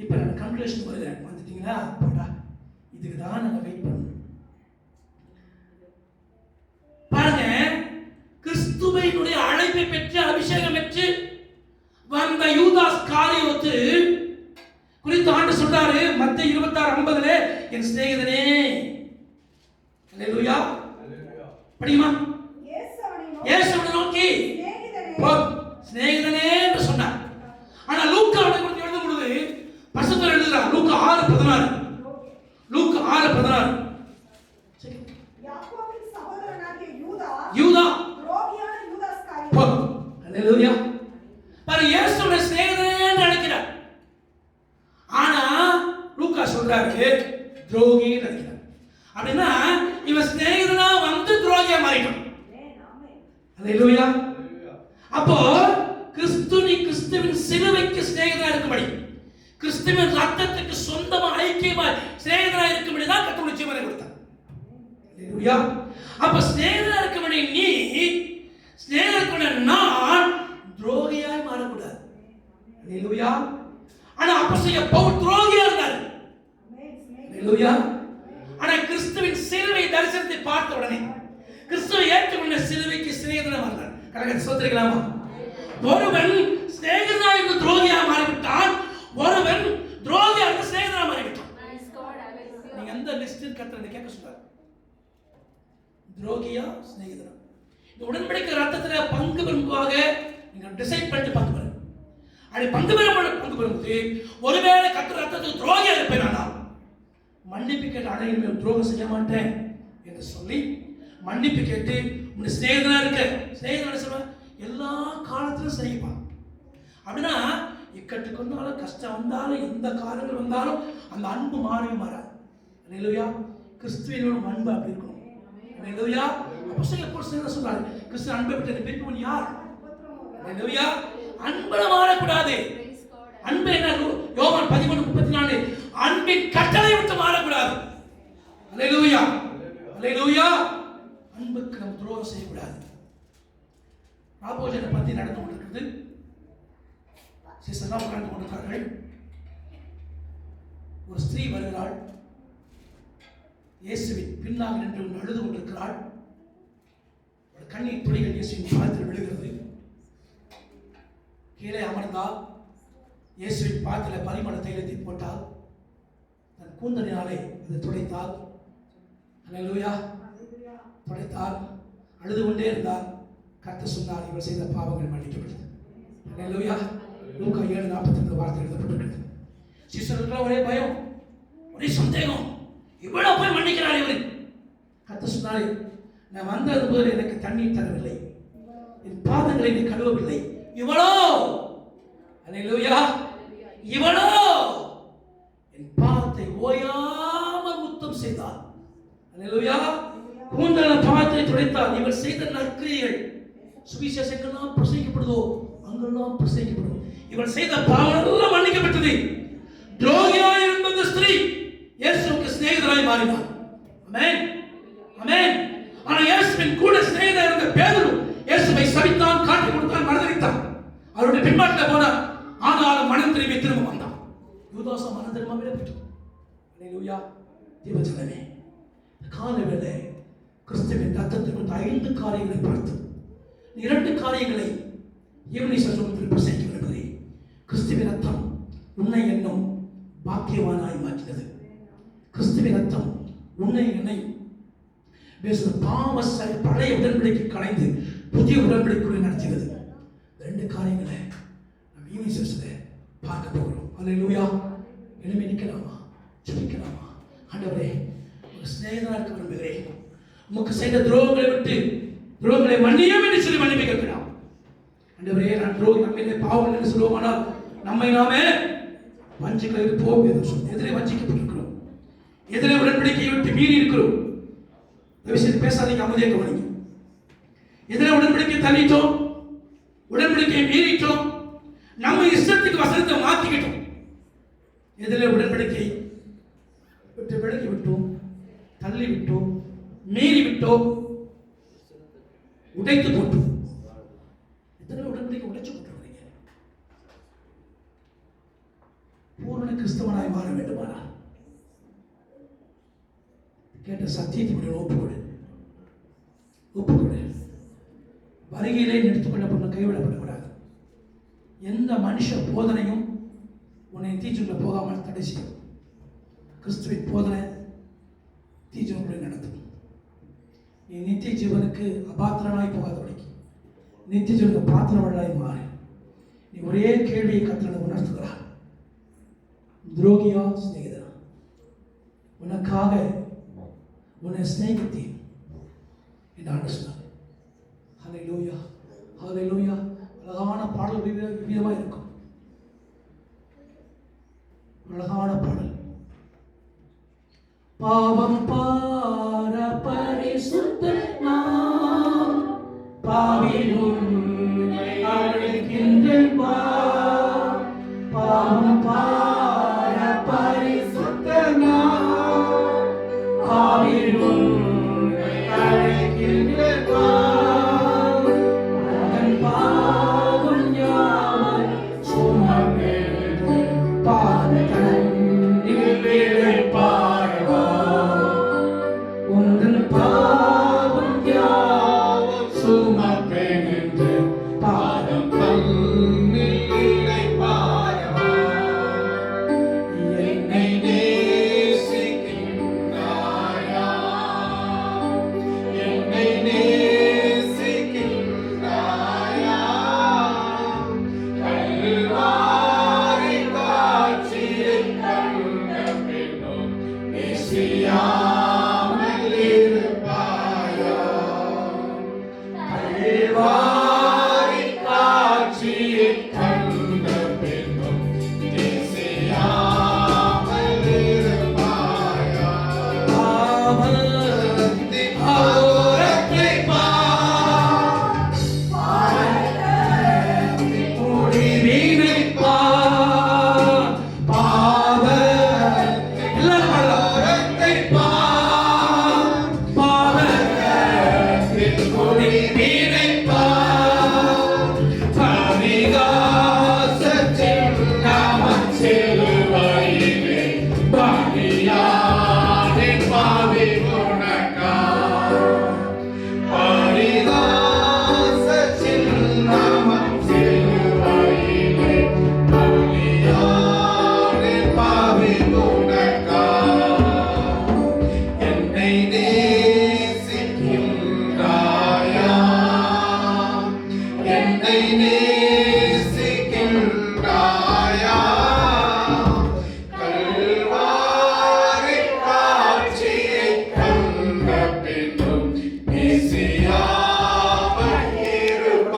இப்ப நான் கன்க்ளூஷன் வருகிறேன். வந்துட்டீங்களா? போடா, இதுக்கு தான் நாங்க வெயிட் பண்ணணும். பாருங்க, கிறிஸ்துவினுடைய அழைப்பை பெற்று அபிஷேகம் பெற்று வந்த யூதாஸ் காரியோத்து குறித்து ஆண்டு சொல்றாரு மத்தேயு 26:50, என் சிநேகிதனே. அல்லேலூயா. படியுமா? இயேசுவை நோக்கி சிநேகிதனே என்று சொன்னார். ஆனா லூக்கா அவனை எழுதும் பொழுது பரிசுத்தர் எழுதுகிறார். லூக்கா 6:16. லூக்கா 6:16. யூதா அல்லேலூயா. பாரு, இயேசுவை சிநேகிதனே என்று அழைக்கிறார். ஆனா லூக்கா சொல்றாரு துரோகின்னு அழைக்கிறார். அப்படின்னா இவன் சிநேகிதனா வந்து துரோகியா மாறிட்டான். அல்லேலூயா. அப்போ கிறிஸ்துவின் சிலுவைக்கு சிநேகிதனா இருக்கும்படி, கிறிஸ்துவின் ரத்தத்துக்கு சொந்தமா ஐக்கியமாய் சிநேகிதனா இருக்கும்படி தான் கர்த்தர் நிச்சயமாக கொடுத்தார். அல்லேலூயா. அப்ப சிநேகிதனா இருக்கும்படி நீ, சிநேகிதனா இருக்கும்படி நான் துரோகியாய் மாறக்கூடாது. அல்லேலூயா. ஆனா அப்போஸ்தலன் பவுல் துரோகியா இருந்தார். அல்லேலூயா. ஆனா கிறிஸ்துவின் சிலுவை தரிசனத்தை பார்த்த உடனே, கிறிஸ்துவை ஏற்றுக்கொண்ட சிலுவைக்கு சிநேகிதனா மாறினார். கரெக்டா சொல்றீங்களாமா? ஒருவன் சிநேகிதனா இருந்து துரோகியா மாறிவிட்டான், ஒருவன் துரோகியா இருந்து சிநேகிதனா மாறிவிட்டான். நீங்க எந்த லிஸ்டில் கர்த்தர் கேட்க சொல்றாரு? துரோகியா சிநேகிதனா? இந்த உடன்படிக்கை ரத்தத்துல பங்கு பெறுவாக நீங்க டிசைட் பண்ணிட்டு பங்கு பெறுங்க. அப்படி பங்கு பெறும்போது ஒருவேளை கர்த்தர் ரத்தத்துக்கு துரோகியா இருப்பேனா, மன்னிப்பு கேட்டு அடையும் துரோகம் செய்ய மாட்டேன் என்று சொல்லி மன்னிப்பு கேட்டு உன் சிநேகிதனா இருக்க, சிநேகிதனா சொல்லுவேன் எல்லா காலத்திலும் சிநேகிப்பான். அப்படின்னா இக்கட்டுக்கு வந்தாலும் கஷ்டம் வந்தாலும் எந்த காலங்கள் வந்தாலும் அந்த அன்பு மாறவே மாறாது. அல்லேலூயா. கிறிஸ்துவினோட அன்பு அப்படி இருக்கணும். அல்லேலூயா. அப்போஸ்தலன் பவுல் சொல்றாரு, கிறிஸ்து அன்பை விட்டு பிரிப்பவன் யார்? அல்லேலூயா. அன்புல மாறக்கூடாது. அன்பு என்ன? யோவான் 13:34 அன்பின் கட்டளை விட்டு மாறக்கூடாது. அல்லேலூயா. அல்லேலூயா. அன்புக்கு நாம் துரோகம் செய்யக்கூடாது. ராபோஜனை பத்தி நடந்து கொண்டிருக்கிறது. சிஸ்டர் உட்கார்ந்து கொண்டிருக்கிறார்கள். ஒரு ஸ்திரீ வருகிறாள். இயேசுவின் பின்னாக நின்று அழுது கொண்டிருக்கிறாள். ஒரு கண்ணீர் துளிகள் இயேசுவின் பாதத்தில் விழுகிறது. கீழே அமர்ந்தால் இயேசுவின் பாதத்தில் பரிமள தைலத்தை போட்டால் கூந்தலினாலே அது துடைத்தார். அல்லேலூயா. துடைத்தார். அழுது கொண்டே இருந்தார். கர்த்தர் சொன்னார், இவர் செய்த பாவங்கள் மன்னிக்கப்பட்டது. அல்லேலூயா. லூக்கா 7:42 வார்த்தை எழுதப்பட்டிருக்கிறது. சீசர்களுக்கு ஒரே பயம், ஒரே சந்தேகம், இவ்வளவு போய் மன்னிக்கிறார் இவர். கர்த்தர் சொன்னார், நான் வந்தது போது எனக்கு தண்ணீர் தரவில்லை, என் பாதங்களை நீ கழுவவில்லை, இவளோ, அல்லேலூயா, இவளோ என் பாதத்தை ஓயாமல் முத்தம் செய்தார். அல்லேலூயா. கூந்தல பாதத்தை துடைத்தார். இவர் செய்த நற்கிரியைகள் சுவிசேஷங்கள்லாம் பிரசங்கிக்கப்படுதோ அங்கெல்லாம் பிரசங்கிக்கப்படும். இவர் செய்த பாவம் எல்லாம் மன்னிக்கப்பட்டது. துரோகியாய் இருந்த அந்த ஸ்திரீ இயேசுவுக்கு சிநேகிதராய் மாறினார். ஆமென், ஆமென். ஆனா இயேசுவின் கூட சிநேகிதராய் இருந்த பேதுரு இயேசுவை சபித்தான், காட்டி கொடுத்தான், மறுதலித்தான். அவருடைய பின்பாட்டில் போனார். ஆனாலும் மனம் திரும்பி திரும்ப வந்தான். யூதாசா மனம் திரும்ப விடப்பட்டான். அல்லேலூயா. தேவஜனமே, காலவேளை கிறிஸ்துவின் ரத்தத்தை குறித்த 5 காரியங்களை பார்த்து 2 காரியங்களை ஈவனிசத்தில் பிரசங்கிக்க விரும்புகிறே. கிறிஸ்துவின் ரத்தம் உன்னை என்னும் பாக்கியவானாய் மாற்றினது. கிறிஸ்துவின் ரத்தம் உன்னை என்னை பாவ பழைய உடன்படிக்கை கலைந்து புதிய உடன்படிக்கை நடத்தினது. 2 காரியங்களை நம்ம ஈவனிசத்தில் பார்க்க போகிறோம். அல்லேலூயா. இனிமே நிற்கலாமா, ஜெபிக்கலாமா? ஆண்டவரே, உங்க சிநேகிதனாக இருக்க விரும்புகிறேன். உமக்கு செய்த துரோகங்களை விட்டு துரோகங்களை மன்னியும் என்று சொல்லி மன்னிப்பு கேட்கலாம். ஆண்டவரே, நான் துரோகி நம்மை பாவம் என்று சொல்லுவோமானால் நம்மை நாமே வஞ்சிக்க இருப்போம். எதிரே வஞ்சிக்கப்பட்டிருக்கிறோம், எதிரே உடன்படிக்கையை விட்டு மீறி இருக்கிறோம். விஷயத்தை பேசாதீங்க, அமைதியாக கவனிங்க. எதிரே உடன்படிக்கை தள்ளிட்டோம், உடன்படிக்கையை மீறிட்டோம், நம்ம இஷ்டத்துக்கு வசனத்தை மாற்றிக்கிட்டோம். எதிரே உடன்படிக்கை விட்டு விலகி விட்டோம், தள்ளி விட்டோம், மீறி விட்டோம், உடைத்து போட்டோம். எத்தனை உடன்படிக்கை உடைச்சு போட்டுறீங்க? பூரண கிறிஸ்தவனாய் மாற வேண்டுமானால் கேட்ட சத்தியத்தை ஒப்புக்கொடு, ஒப்புக்கொடு. வருகையிலே எடுத்துக்கொள்ளப்பட்ட கைவிடப்படக்கூடாது. எந்த மனுஷ போதனையும் உன்னை தீச்சுக்குள்ள போகாமல் தடை செய்யும். கிறிஸ்துவின் போதனை தீஜனங்களை நடத்தும். நீ நித்திய ஜீவனுக்கு அபாத்திரனாய் போகாதபடிக்கு நித்திய ஜீவனுக்கு பாத்திரவர்களாய் மாறி நீ ஒரே கேள்வியை கர்த்தர் உணர்த்துகிறார். துரோகியா சிநேகிதனா? உனக்காக உன்னை சிநேகித்தேன் என்று ஆண்டவர் சொன்னார். ஹல்லேலூயா, ஹல்லேலூயா. அழகான பாடல் விதமாக இருக்கும். அழகான பாடல். பாவம் பார பரிசுத்தர் நாம், பாவிலும் அழைக்கின்றேன் வா. பாவம் பார பரிசுத்தர் நாம், பாவிலும் அழைக்கின்றேன் வா. அதன் பாவம் யாவர் சுமந்தெடுத்து பாதங்கள் Yeah.